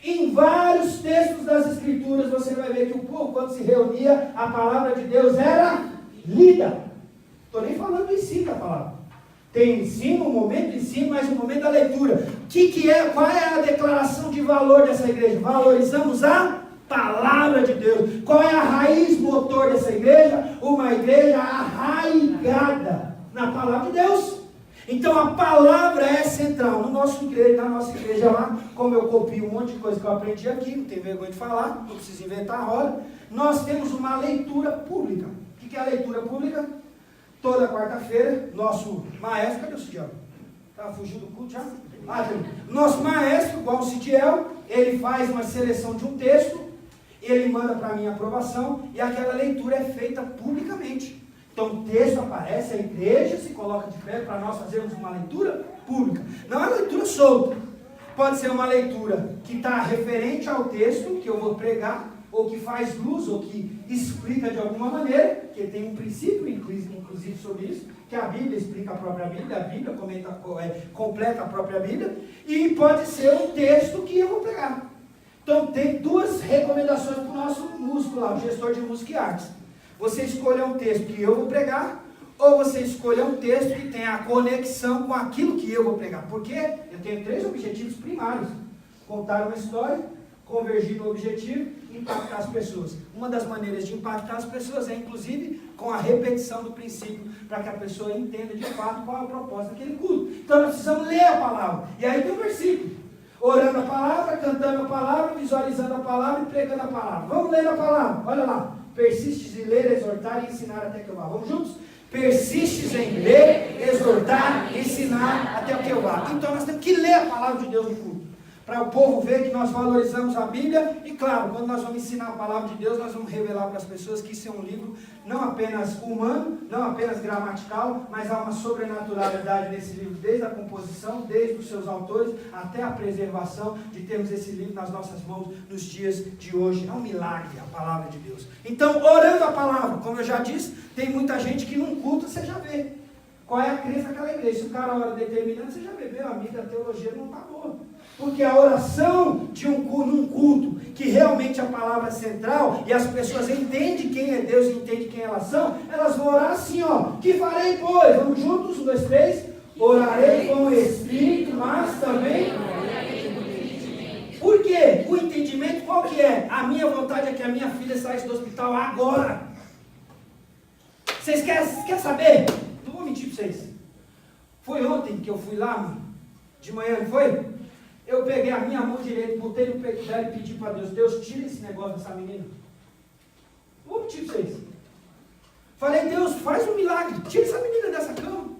Em vários textos das Escrituras você vai ver que o povo, quando se reunia, a palavra de Deus era lida. Estou nem falando do ensino da palavra. Tem ensino, um momento de ensino, mas um momento da leitura. Qual é a declaração de valor dessa igreja? Valorizamos a palavra de Deus. Qual é a raiz motor dessa igreja? Uma igreja arraigada na palavra de Deus. Então a palavra é central. Na nossa igreja lá, como eu copio um monte de coisa que eu aprendi aqui, não tenho vergonha de falar, não preciso inventar a roda, nós temos uma leitura pública. O que é a leitura pública? Toda quarta-feira, nosso maestro, cadê o Cidiel? Estava fugindo do culto já? Nosso maestro, igual o Cidiel, ele faz uma seleção de um texto, ele manda para mim a aprovação, e aquela leitura é feita publicamente. Então o texto aparece, a igreja se coloca de pé para nós fazermos uma leitura pública. Não é uma leitura solta. Pode ser uma leitura que está referente ao texto que eu vou pregar, ou que faz luz, ou que explica de alguma maneira, porque tem um princípio inclusive sobre isso, que a Bíblia explica a própria Bíblia, a Bíblia completa a própria Bíblia, e pode ser um texto que eu vou pregar. Então tem duas recomendações para o nosso músico lá, o gestor de música e artes. Você escolha um texto que eu vou pregar, ou você escolha um texto que tenha a conexão com aquilo que eu vou pregar. Porque eu tenho 3 objetivos primários: contar uma história, convergir no objetivo e impactar as pessoas. Uma das maneiras de impactar as pessoas é, inclusive, com a repetição do princípio, para que a pessoa entenda de fato qual é o propósito daquele culto. Então nós precisamos ler a palavra. E aí tem um versículo: orando a palavra, cantando a palavra, visualizando a palavra e pregando a palavra. Vamos ler a palavra, olha lá. Persistes em ler, exortar e ensinar até que eu vá. Vamos juntos? Persistes em ler, exortar e ensinar até que eu vá. Então nós temos que ler a palavra de Deus no culto, para o povo ver que nós valorizamos a Bíblia. E claro, quando nós vamos ensinar a palavra de Deus, nós vamos revelar para as pessoas que isso é um livro não apenas humano, não apenas gramatical, mas há uma sobrenaturalidade nesse livro, desde a composição, desde os seus autores, até a preservação de termos esse livro nas nossas mãos nos dias de hoje. É um milagre a palavra de Deus. Então, orando a palavra, como eu já disse, tem muita gente que num culto você já vê qual é a crença daquela igreja. Se o cara ora determinando, você já vê, meu amigo, a teologia não está boa. Porque a oração de num culto, que realmente a palavra é central, e as pessoas entendem quem é Deus e entendem quem elas são, elas vão orar assim, ó: que farei, pois? Vamos juntos? 1, 2, 3. Orarei com o Espírito, mas também... Por quê? O entendimento qual que é? A minha vontade é que a minha filha saia do hospital agora. Vocês querem saber? Não vou mentir para vocês. Foi ontem que eu fui lá, de manhã, não foi? Eu peguei a minha mão direita, botei no peito dela e pedi para Deus: Deus, tira esse negócio dessa menina. Não vou mentir para vocês. Falei: Deus, faz um milagre, tira essa menina dessa cama.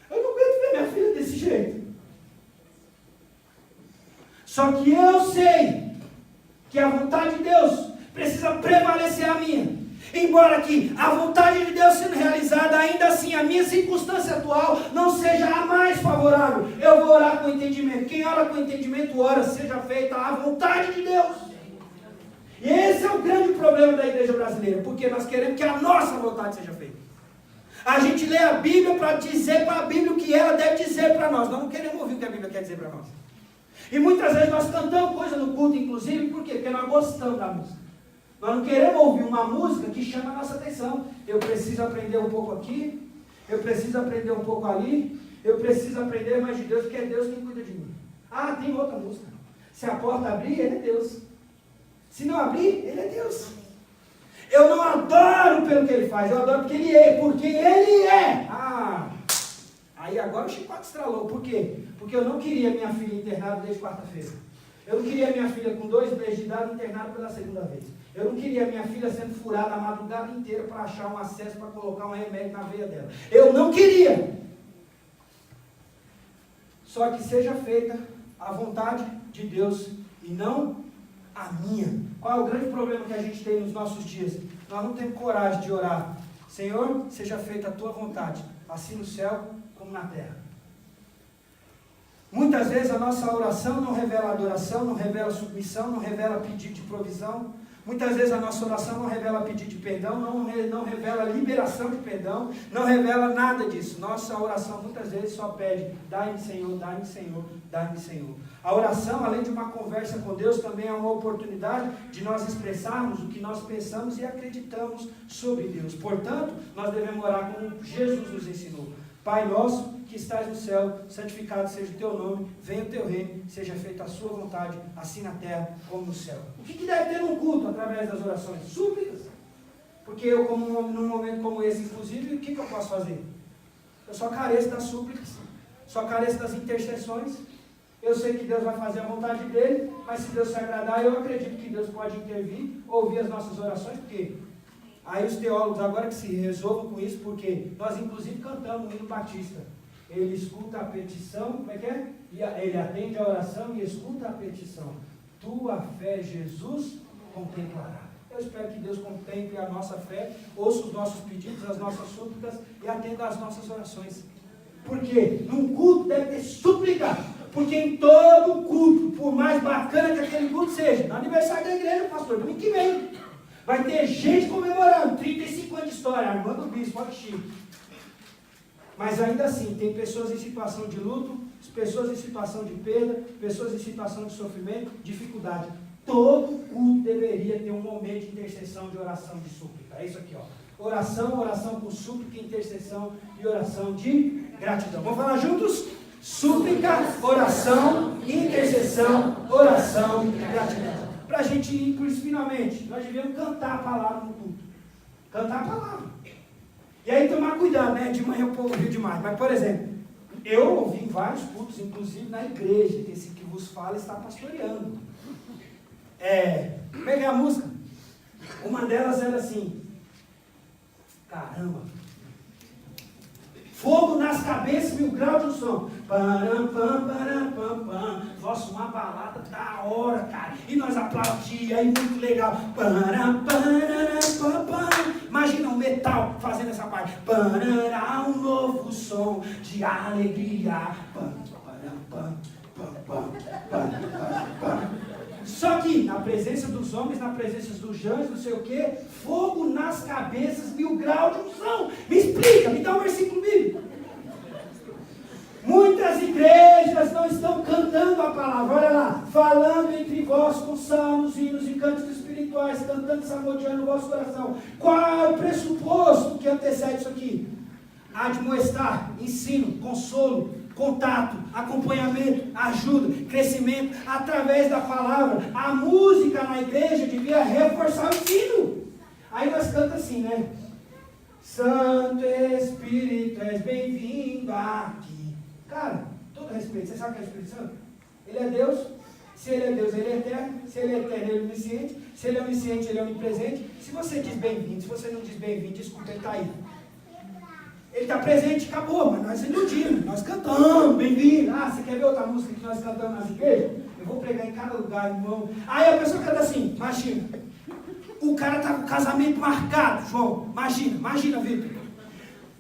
Eu não aguento ver minha filha desse jeito. Só que eu sei que a vontade de Deus precisa prevalecer a minha. Embora que a vontade de Deus sendo realizada, ainda assim a minha circunstância atual não seja a mais favorável, eu vou orar com entendimento. Quem ora com entendimento, ora, seja feita a vontade de Deus. E esse é o grande problema da igreja brasileira, porque nós queremos que a nossa vontade seja feita. A gente lê a Bíblia para dizer para a Bíblia o que ela deve dizer para nós. Nós não queremos ouvir o que a Bíblia quer dizer para nós. E muitas vezes nós cantamos coisa no culto, inclusive, por quê? Porque nós gostamos da música. Nós não queremos ouvir uma música que chama a nossa atenção. Eu preciso aprender um pouco aqui, eu preciso aprender um pouco ali, eu preciso aprender mais de Deus, porque é Deus quem cuida de mim. Ah, tem outra música. Se a porta abrir, Ele é Deus. Se não abrir, Ele é Deus. Eu não adoro pelo que Ele faz, eu adoro porque Ele é, porque Ele é. Aí agora o chicote estralou. Por quê? Porque eu não queria minha filha internada desde quarta-feira. Eu não queria minha filha com 2 meses de idade internada pela segunda vez. Eu não queria minha filha sendo furada a madrugada inteira para achar um acesso para colocar um remédio na veia dela. Eu não queria. Só que seja feita a vontade de Deus e não a minha. Qual é o grande problema que a gente tem nos nossos dias? Nós não temos coragem de orar: Senhor, seja feita a tua vontade, assim no céu como na terra. Muitas vezes a nossa oração não revela adoração, não revela submissão, não revela pedido de provisão. Muitas vezes a nossa oração não revela pedido de perdão, não revela liberação de perdão, não revela nada disso. Nossa oração muitas vezes só pede: dai-me Senhor, dai-me Senhor, dai-me Senhor. A oração, além de uma conversa com Deus, também é uma oportunidade de nós expressarmos o que nós pensamos e acreditamos sobre Deus. Portanto, nós devemos orar como Jesus nos ensinou: Pai nosso que estás no céu, santificado seja o teu nome, venha o teu reino, seja feita a sua vontade, assim na terra como no céu. O que deve ter num culto através das orações? Súplicas. Porque eu, num momento como esse, inclusive, o que eu posso fazer? Eu só careço das súplicas, só careço das intercessões. Eu sei que Deus vai fazer a vontade dele, mas se Deus se agradar, eu acredito que Deus pode intervir, ouvir as nossas orações, porque aí os teólogos agora que se resolvam com isso, porque nós inclusive cantamos o hino batista: Ele escuta a petição, como é que é? Ele atende a oração e escuta a petição. Tua fé, Jesus, contemplará. Eu espero que Deus contemple a nossa fé, ouça os nossos pedidos, as nossas súplicas e atenda às nossas orações. Porque num culto deve ter súplica. Porque em todo culto, por mais bacana que aquele culto seja, no aniversário da igreja, pastor, domingo que vem, vai ter gente comemorando, 35 anos de história, Armando Bispo, olha que chique. Mas ainda assim, tem pessoas em situação de luto, pessoas em situação de perda, pessoas em situação de sofrimento, dificuldade. Todo culto deveria ter um momento de intercessão, de oração, de súplica. É isso aqui, ó. Oração, oração com súplica, intercessão e oração de gratidão. Vamos falar juntos? Súplica, oração, intercessão, oração e gratidão. Para a gente ir por isso, finalmente, nós devemos cantar a palavra no culto. Cantar a palavra. E aí tomar cuidado, né? De manhã o povo ouviu demais. Mas, por exemplo, eu ouvi em vários cultos, inclusive na igreja, que esse que vos fala está pastoreando. Peguei a música. Uma delas era assim. Caramba. Fogo nas cabeças, 1000 graus de som. Param, pam, param, pam, pam. Nossa, uma balada da hora, cara. E nós aplaudíamos, aí muito legal. Param, param, pam, pam. Imagina um metal fazendo essa parte. Parará um novo som de alegria. Pam, param, pam, pam, pam, pam, pam, pam. Só que na presença dos homens, na presença dos anjos, não sei o que, fogo nas cabeças, 1000 graus de unção. Me explica, me dá um versículo bíblico. Muitas igrejas não estão cantando a palavra, olha lá, falando entre vós com salmos, hinos e cânticos espirituais, cantando, salmodiando o vosso coração. Qual é o pressuposto que antecede isso aqui? Admoestar, ensino, consolo, contato, acompanhamento, ajuda, crescimento, através da palavra. A música na igreja devia reforçar o ensino. Aí nós cantamos assim, né? Santo Espírito, és bem-vindo aqui. Cara, todo respeito, você sabe o que é o Espírito Santo? Ele é Deus. Se ele é Deus, ele é eterno. Se ele é eterno, ele é onisciente. Se ele é onisciente, ele é onipresente. Se você diz bem-vindo, se você não diz bem-vindo, desculpa, ele está aí. Ele está presente, acabou, mas nós iludimos, nós cantamos, bem-vindo. Ah, você quer ver outra música que nós cantamos nas igrejas? Eu vou pregar em cada lugar, irmão. Aí a pessoa canta assim, imagina, o cara está com o casamento marcado, João, imagina, Vitor.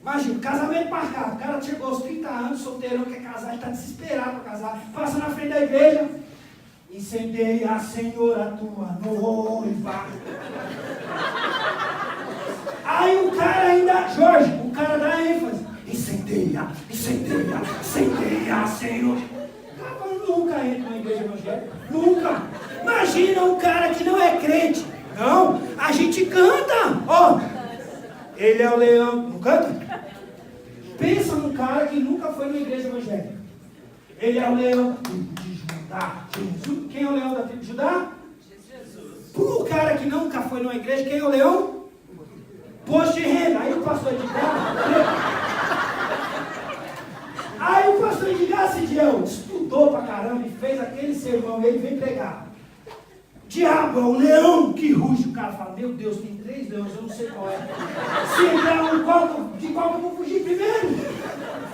Imagina, casamento marcado, o cara chegou aos 30 anos, solteirão, quer casar, ele está desesperado para casar, passa na frente da igreja, incendeia, Senhor, a tua noiva. Aí o cara ainda, Jorge, o cara dá ênfase. Incendeia, Senhor. Eu nunca entro na igreja evangélica. Nunca. Imagina um cara que não é crente. Não, a gente canta. Ó, ele é o leão. Não canta? Pensa num cara que nunca foi na igreja evangélica. Ele é o leão de Judá. Jesus. Quem é o leão da tribo de Judá? Jesus. O cara que nunca foi numa igreja, quem é o leão? Posto de renda. Aí o pastor Edgar, Cidiel estudou pra caramba e fez aquele sermão, ele veio pregar. Diabo é o leão que ruge. O cara fala, meu Deus, tem 3 leões, eu não sei qual é. Se entrar de qual eu vou fugir primeiro?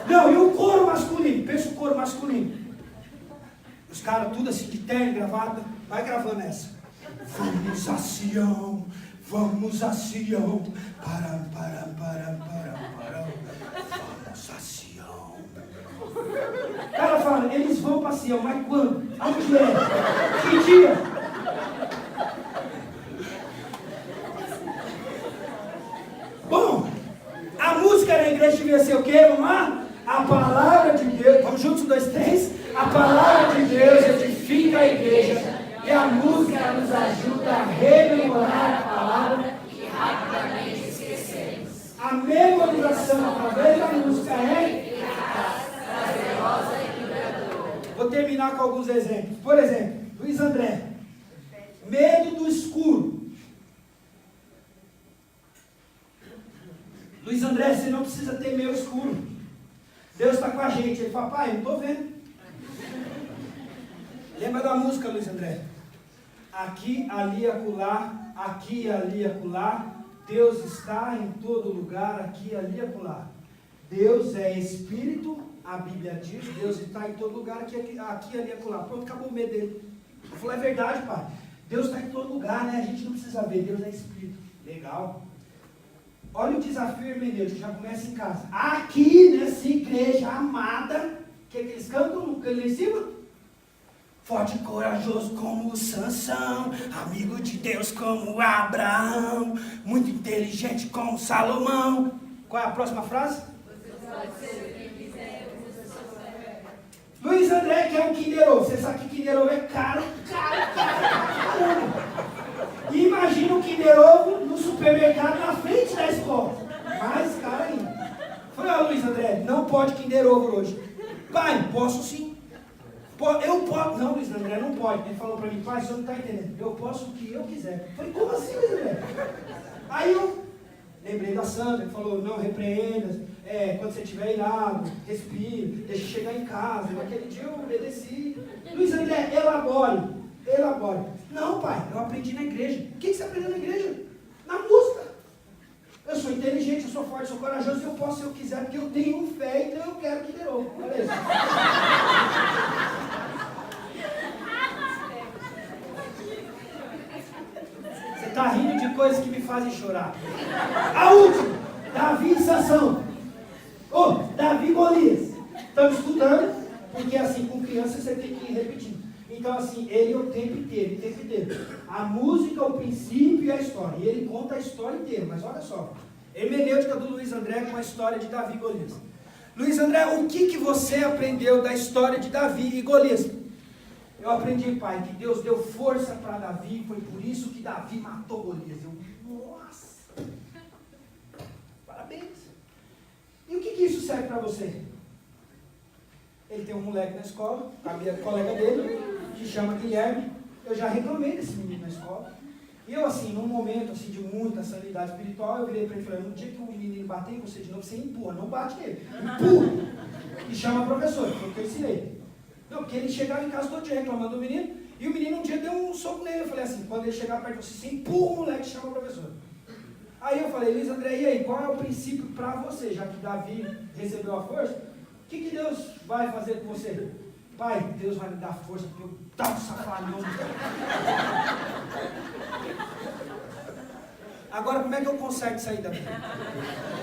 Não, e o coro masculino, pensa o coro masculino. Os caras tudo assim, de terno e gravata, vai gravando essa. Vamos a Sião. Vamos a Sião, vamos a Sião. O cara fala, eles vão para Sião, mas quando? Aonde é? Que dia? Bom, a música na igreja devia ser o quê? Vamos lá? A palavra de Deus, vamos juntos, 1, 2, 3. A palavra de Deus edifica a igreja. E a música nos ajuda a rememorar a palavra que rapidamente esquecemos. A memorização através da música é prazerosa e libertadora. Vou terminar com alguns exemplos. Por exemplo, Luiz André. Medo do escuro. Luiz André, você não precisa ter medo escuro. Deus está com a gente. Ele fala, pai, eu não estou vendo. Lembra da música, Luiz André? Aqui, ali, acolá, aqui, ali, acolá. Deus está em todo lugar, aqui, ali, acolá. Deus é Espírito, a Bíblia diz, Deus está em todo lugar, aqui, ali, acolá. Pronto, acabou o medo dele. Eu falei, é verdade, pai. Deus está em todo lugar, né? A gente não precisa ver, Deus é Espírito. Legal. Olha o desafio hermenêutico, já começa em casa. Aqui nessa igreja amada, que eles cantam ali em cima? Forte e corajoso como Sansão, amigo de Deus como Abraão, muito inteligente como Salomão. Qual é a próxima frase? Luiz André quer um Kinder Ovo. Você sabe que Kinder Ovo é caro. E imagina o Kinder Ovo no supermercado na frente da escola. Mais caro ainda. Falei, ó Luiz André, não pode Kinder Ovo hoje. Pai, posso sim. Eu posso. Não, Luiz André, não pode. Ele falou pra mim, pai, o senhor não está entendendo. Eu posso o que eu quiser. Falei, como assim, Luiz André? Aí eu lembrei da Sandra, que falou, não repreendas. Quando você estiver irado, respire, deixe chegar em casa. Naquele dia eu obedeci. Luiz André, elabore. Não, pai, eu aprendi na igreja. O que você aprendeu na igreja? Na música. Eu sou inteligente, eu sou forte, sou corajoso, eu posso se eu quiser, porque eu tenho fé, então eu quero que dê novo. Olha isso. Você está rindo de coisas que me fazem chorar. A última, Davi e Sansão. Davi e Golias. Estamos estudando, porque assim, com criança você tem que ir repetindo. Então assim, ele o tempo inteiro. A música, o princípio e a história. E ele conta a história inteira, mas olha só. Hermenêutica do Luiz André com a história de Davi e Golias. Luiz André, o que você aprendeu da história de Davi e Golias? Eu aprendi, pai, que Deus deu força para Davi, foi por isso que Davi matou Golias. Nossa! Parabéns! E o que isso serve para você? Ele tem um moleque na escola, a minha colega dele, que chama Guilherme. Eu já reclamei desse menino na escola. E eu, assim, num momento assim, de muita sanidade espiritual, eu virei para ele e falei, no dia que o menino bater em você de novo, você empurra, não bate nele. Empurra! E chama a professora, foi o que eu ensinei. Não, porque ele chegava em casa todo dia reclamando do menino, e o menino um dia deu um soco nele. Eu falei assim, quando ele chegar perto de você empurra o moleque e chama a professora. Aí eu falei, Luiz André, e aí, qual é o princípio para você? Já que Davi recebeu a força, o que Deus vai fazer com você? Pai, Deus vai me dar força para eu dar um safanão. Agora, como é que eu conserto isso aí, Davi?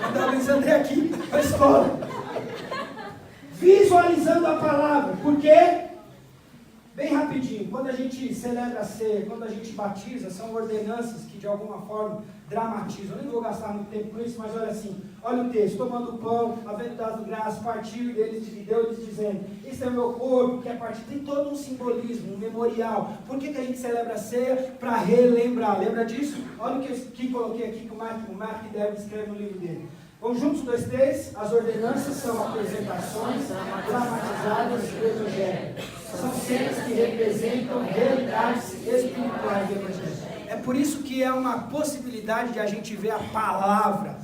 Mandar o Luiz André aqui para a escola. Visualizando a palavra. Por quê? Bem rapidinho, quando a gente celebra a ceia, quando a gente batiza, são ordenanças que de alguma forma dramatizam. Eu nem vou gastar muito tempo com isso, mas olha assim, olha o texto, tomando o pão, havendo dado graças, partiu e deu-lhes dizendo, isso é o meu corpo que é partido. Tem todo um simbolismo, um memorial. Por que a gente celebra a ceia? Para relembrar. Lembra disso? Olha o que coloquei aqui que o Mark deve escrever no livro dele. Vamos juntos, 2, 3. As ordenanças são apresentações dramatizadas do Evangelho. São cenas que representam realidades espirituais do Evangelho. É por isso que é uma possibilidade de a gente ver a palavra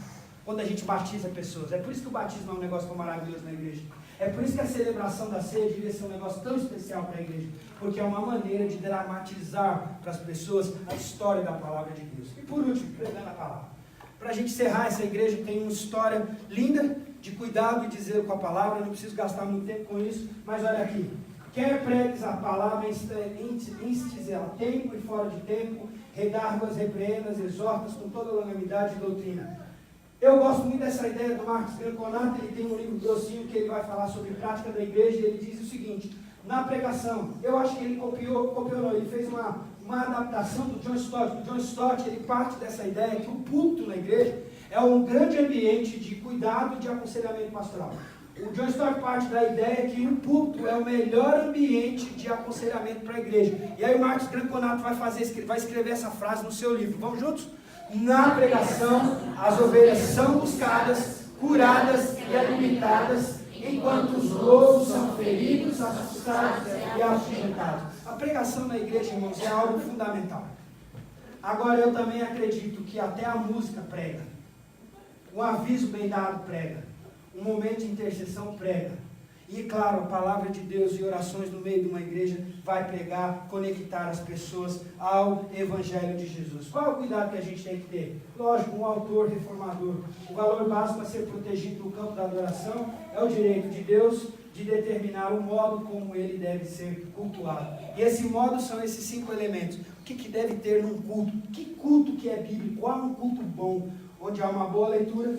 quando a gente batiza pessoas. É por isso que o batismo é um negócio tão maravilhoso na igreja. É por isso que a celebração da ceia devia ser um negócio tão especial para a igreja. Porque é uma maneira de dramatizar para as pessoas a história da palavra de Deus. E por último, pregando a palavra. Para a gente encerrar, essa igreja tem uma história linda de cuidado e de zelo com a palavra. Eu não preciso gastar muito tempo com isso, mas olha aqui. Quer pregues a palavra, instes ela tempo e fora de tempo, redarguas, repreendas, exortas com toda longanimidade e doutrina. Eu gosto muito dessa ideia do Marcos Granconato. Ele tem um livro grossinho que ele vai falar sobre prática da igreja, e ele diz o seguinte, na pregação, eu acho que ele copiou não, ele fez uma adaptação do John Stott. O John Stott, ele parte dessa ideia que o púlpito na igreja é um grande ambiente de cuidado e de aconselhamento pastoral. O John Stott parte da ideia que o púlpito é o melhor ambiente de aconselhamento para a igreja. E aí o Marcos Granconato vai escrever essa frase no seu livro. Vamos juntos? Na pregação, as ovelhas são buscadas, curadas e alimentadas, enquanto os lobos são feridos, assustados e afugentados. A pregação na igreja, irmãos, é algo fundamental. Agora, eu também acredito que até a música prega. Um aviso bem dado prega. Um momento de intercessão prega. E claro, a palavra de Deus e orações no meio de uma igreja vai pregar, conectar as pessoas ao Evangelho de Jesus. Qual é o cuidado que a gente tem que ter? Lógico, um autor reformador. O valor básico a ser protegido no campo da adoração é o direito de Deus de determinar o modo como ele deve ser cultuado. E esse modo são esses 5 elementos. O que deve ter num culto? Que culto que é bíblico? Qual é um culto bom? Onde há uma boa leitura,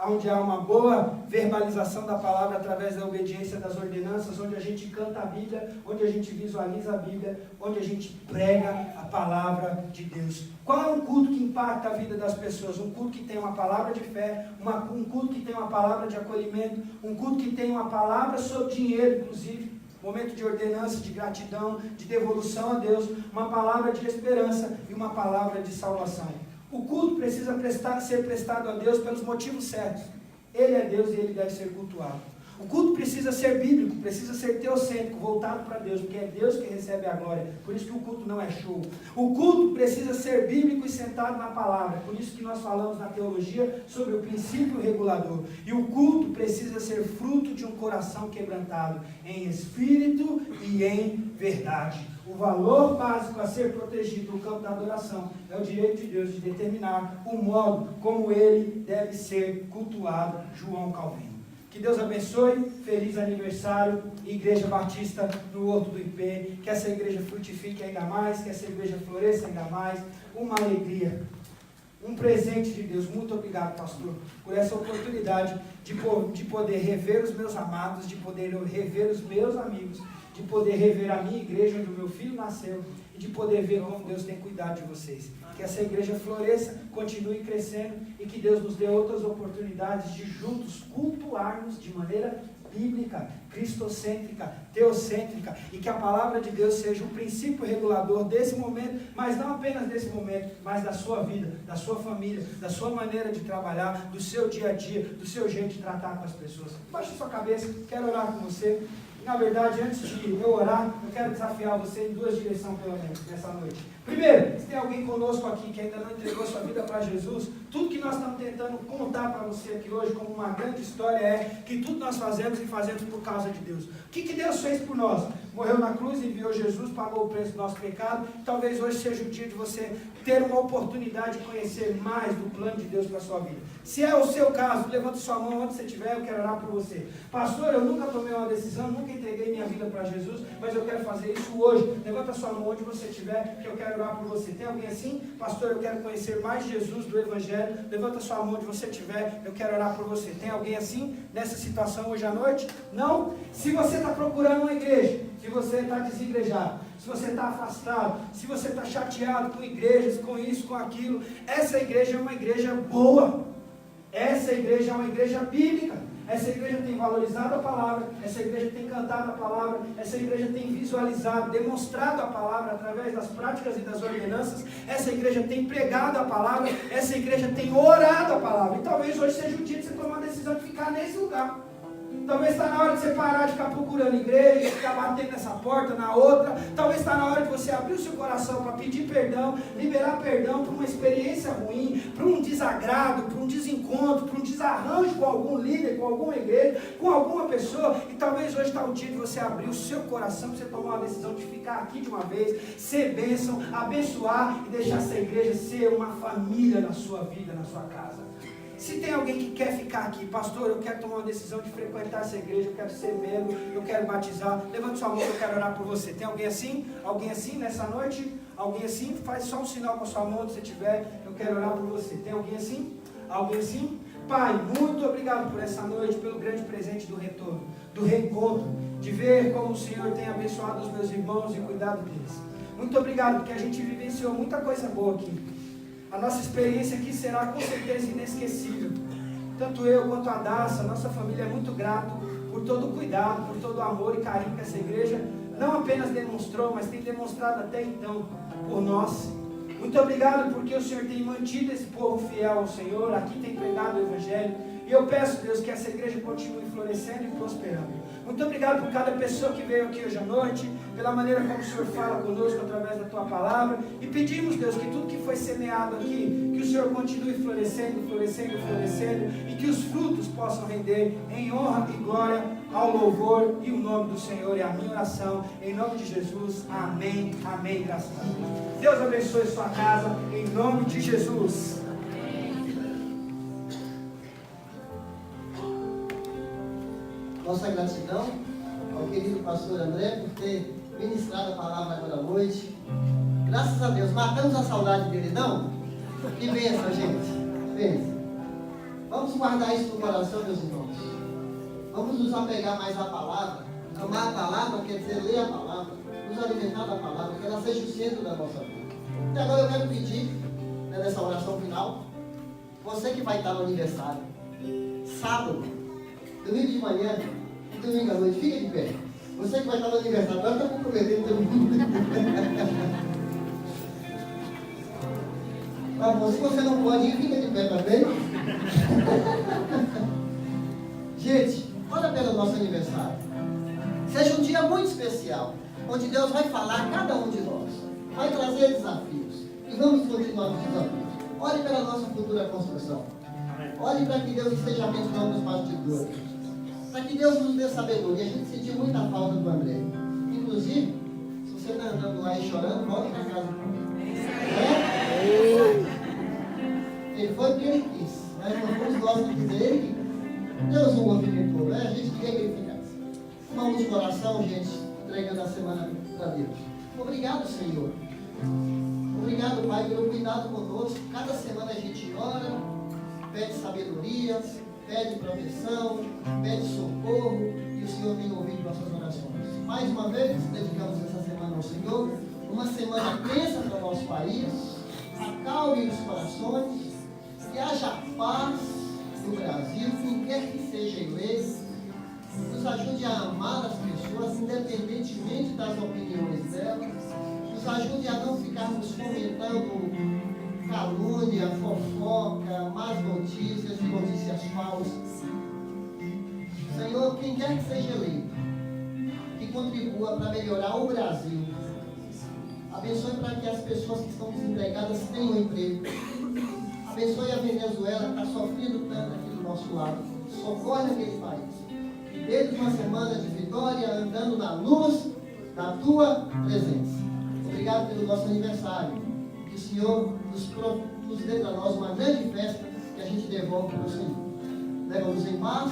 onde há uma boa verbalização da palavra através da obediência das ordenanças, onde a gente canta a Bíblia, onde a gente visualiza a Bíblia, onde a gente prega a palavra de Deus. Qual é um culto que impacta a vida das pessoas? Um culto que tem uma palavra de fé, um culto que tem uma palavra de acolhimento, um culto que tem uma palavra sobre dinheiro, inclusive, momento de ordenança, de gratidão, de devolução a Deus, uma palavra de esperança e uma palavra de salvação. O culto precisa ser prestado a Deus pelos motivos certos. Ele é Deus e ele deve ser cultuado. O culto precisa ser bíblico, precisa ser teocêntrico, voltado para Deus, porque é Deus que recebe a glória. Por isso que o culto não é show. O culto precisa ser bíblico e sentado na palavra. Por isso que nós falamos na teologia sobre o princípio regulador. E o culto precisa ser fruto de um coração quebrantado, em espírito e em verdade. O valor básico a ser protegido no campo da adoração é o direito de Deus de determinar o modo como ele deve ser cultuado. João Calvino. Que Deus abençoe, feliz aniversário, Igreja Batista no Horto do IP, que essa igreja frutifique ainda mais, que essa igreja floresça ainda mais, uma alegria, um presente de Deus. Muito obrigado, pastor, por essa oportunidade de poder rever os meus amados, de poder rever os meus amigos, de poder rever a minha igreja onde o meu filho nasceu e de poder ver como Deus tem cuidado de vocês. Que essa igreja floresça, continue crescendo e que Deus nos dê outras oportunidades de juntos cultuarmos de maneira bíblica, cristocêntrica, teocêntrica, e que a palavra de Deus seja um princípio regulador desse momento, mas não apenas desse momento, mas da sua vida, da sua família, da sua maneira de trabalhar, do seu dia a dia, do seu jeito de tratar com as pessoas. Baixe sua cabeça, quero orar com você. Na verdade, antes de eu orar, eu quero desafiar você em 2 direções pelo menos, nessa noite. Primeiro, se tem alguém conosco aqui que ainda não entregou sua vida para Jesus, tudo que nós estamos tentando contar para você aqui hoje como uma grande história é que tudo nós fazemos e fazemos por causa de Deus. O que Deus fez por nós? Morreu na cruz, enviou Jesus, pagou o preço do nosso pecado. Talvez hoje seja o dia de você ter uma oportunidade de conhecer mais do plano de Deus para a sua vida. Se é o seu caso, levante sua mão onde você estiver, eu quero orar por você. Pastor, eu nunca tomei uma decisão, nunca entreguei minha vida para Jesus, mas eu quero fazer isso hoje. Levanta sua mão onde você estiver, que eu quero orar por você. Tem alguém assim? Pastor, eu quero conhecer mais Jesus do Evangelho. Levanta sua mão onde você estiver, eu quero orar por você. Tem alguém assim nessa situação hoje à noite? Não? Se você está procurando uma igreja, se você está desigrejado, se você está afastado, se você está chateado com igrejas, com isso, com aquilo, essa igreja é uma igreja boa. Essa igreja é uma igreja bíblica. Essa igreja tem valorizado a palavra, essa igreja tem cantado a palavra, essa igreja tem visualizado, demonstrado a palavra através das práticas e das ordenanças, essa igreja tem pregado a palavra, essa igreja tem orado a palavra. E talvez hoje seja o dia de você tomar a decisão de ficar nesse lugar. Talvez está na hora de você parar de ficar procurando igreja, ficar batendo nessa porta, na outra. Talvez está na hora de você abrir o seu coração para pedir perdão, liberar perdão por uma experiência ruim, por um desagrado, por um desencontro, por um desarranjo com algum líder, com alguma igreja, com alguma pessoa. E talvez hoje está o dia de você abrir o seu coração, para você tomar uma decisão de ficar aqui de uma vez, ser bênção, abençoar e deixar essa igreja ser uma família na sua vida, na sua casa. Se tem alguém que quer ficar aqui, pastor, eu quero tomar uma decisão de frequentar essa igreja, eu quero ser membro, eu quero batizar, levante sua mão, eu quero orar por você. Tem alguém assim? Alguém assim nessa noite? Alguém assim? Faz só um sinal com a sua mão onde você estiver, eu quero orar por você. Tem alguém assim? Alguém assim? Pai, muito obrigado por essa noite, pelo grande presente do retorno, do reencontro, de ver como o Senhor tem abençoado os meus irmãos e cuidado deles. Muito obrigado, porque a gente vivenciou muita coisa boa aqui. A nossa experiência aqui será com certeza inesquecível. Tanto eu quanto a Daça, nossa família é muito grato por todo o cuidado, por todo o amor e carinho que essa igreja não apenas demonstrou, mas tem demonstrado até então por nós. Muito obrigado porque o Senhor tem mantido esse povo fiel ao Senhor, aqui tem pregado o Evangelho. E eu peço, Deus, que essa igreja continue florescendo e prosperando. Muito obrigado por cada pessoa que veio aqui hoje à noite, pela maneira como o Senhor fala conosco através da Tua palavra. E pedimos, Deus, que tudo que foi semeado aqui, que o Senhor continue florescendo, florescendo, florescendo, e que os frutos possam render em honra e glória ao louvor e o nome do Senhor. É a minha oração, em nome de Jesus. Amém, amém, graças a Deus. Deus abençoe sua casa, em nome de Jesus. Nossa gratidão ao querido pastor André por ter ministrado a palavra agora à noite. Graças a Deus, matamos a saudade dele, não? Que bênção, gente. Bênção. Vamos guardar isso no coração, meus irmãos. Vamos nos apegar mais à palavra. Amar a palavra quer dizer ler a palavra, nos alimentar da palavra, que ela seja o centro da nossa vida. E agora eu quero pedir, nessa oração final, você que vai estar no aniversário, sábado, domingo de manhã e domingo à noite, fica de pé. Você que vai estar no aniversário, agora está comprometendo todo mundo. Tá bom, se você não pode ir, fica de pé também. Gente, olha pelo nosso aniversário. Seja um dia muito especial, onde Deus vai falar a cada um de nós, vai trazer desafios. E vamos continuar os desafios. Olhe pela nossa futura construção. Olhe para que Deus esteja abençoando os bastidores. Para que Deus nos dê sabedoria. A gente sentiu muita falta do André. Inclusive, se você está andando lá e chorando, volte para casa. Ele foi porque ele quis. Mas não fomos nós que dizer ele que Deus o movimentou, né? A gente queria que ele ficasse. Mãos de coração, gente, entregando a semana para Deus. Obrigado, Senhor. Obrigado, Pai, pelo cuidado conosco. Cada semana a gente ora, pede sabedoria, pede proteção, pede socorro, e o Senhor tem ouvido nossas orações. Mais uma vez, dedicamos essa semana ao Senhor, uma semana tensa para o nosso país, acalme os corações, que haja paz no Brasil, quem quer que seja eleito, nos ajude a amar as pessoas, independentemente das opiniões delas, nos ajude a não ficarmos fomentando calúnia, fofoca, más notícias e notícias falsas. Senhor, quem quer que seja eleito, que contribua para melhorar o Brasil. Abençoe para que as pessoas que estão desempregadas tenham emprego. Abençoe a Venezuela, que está sofrendo tanto aqui do nosso lado. Socorre aquele país. E dê uma semana de vitória, andando na luz da Tua presença. Obrigado pelo nosso aniversário. Que o Senhor nos dê para nós uma grande festa que a gente devolve para o Senhor. Leva-nos em paz,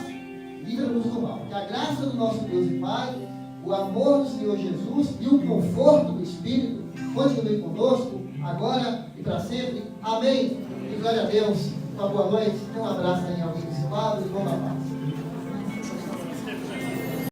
livra-nos do mal. Que a graça do nosso Deus e Pai, o amor do Senhor Jesus e o conforto do Espírito continue conosco, agora e para sempre. Amém. E glória a Deus. Uma boa noite. Um abraço aí em alguém do seu lado e boa paz.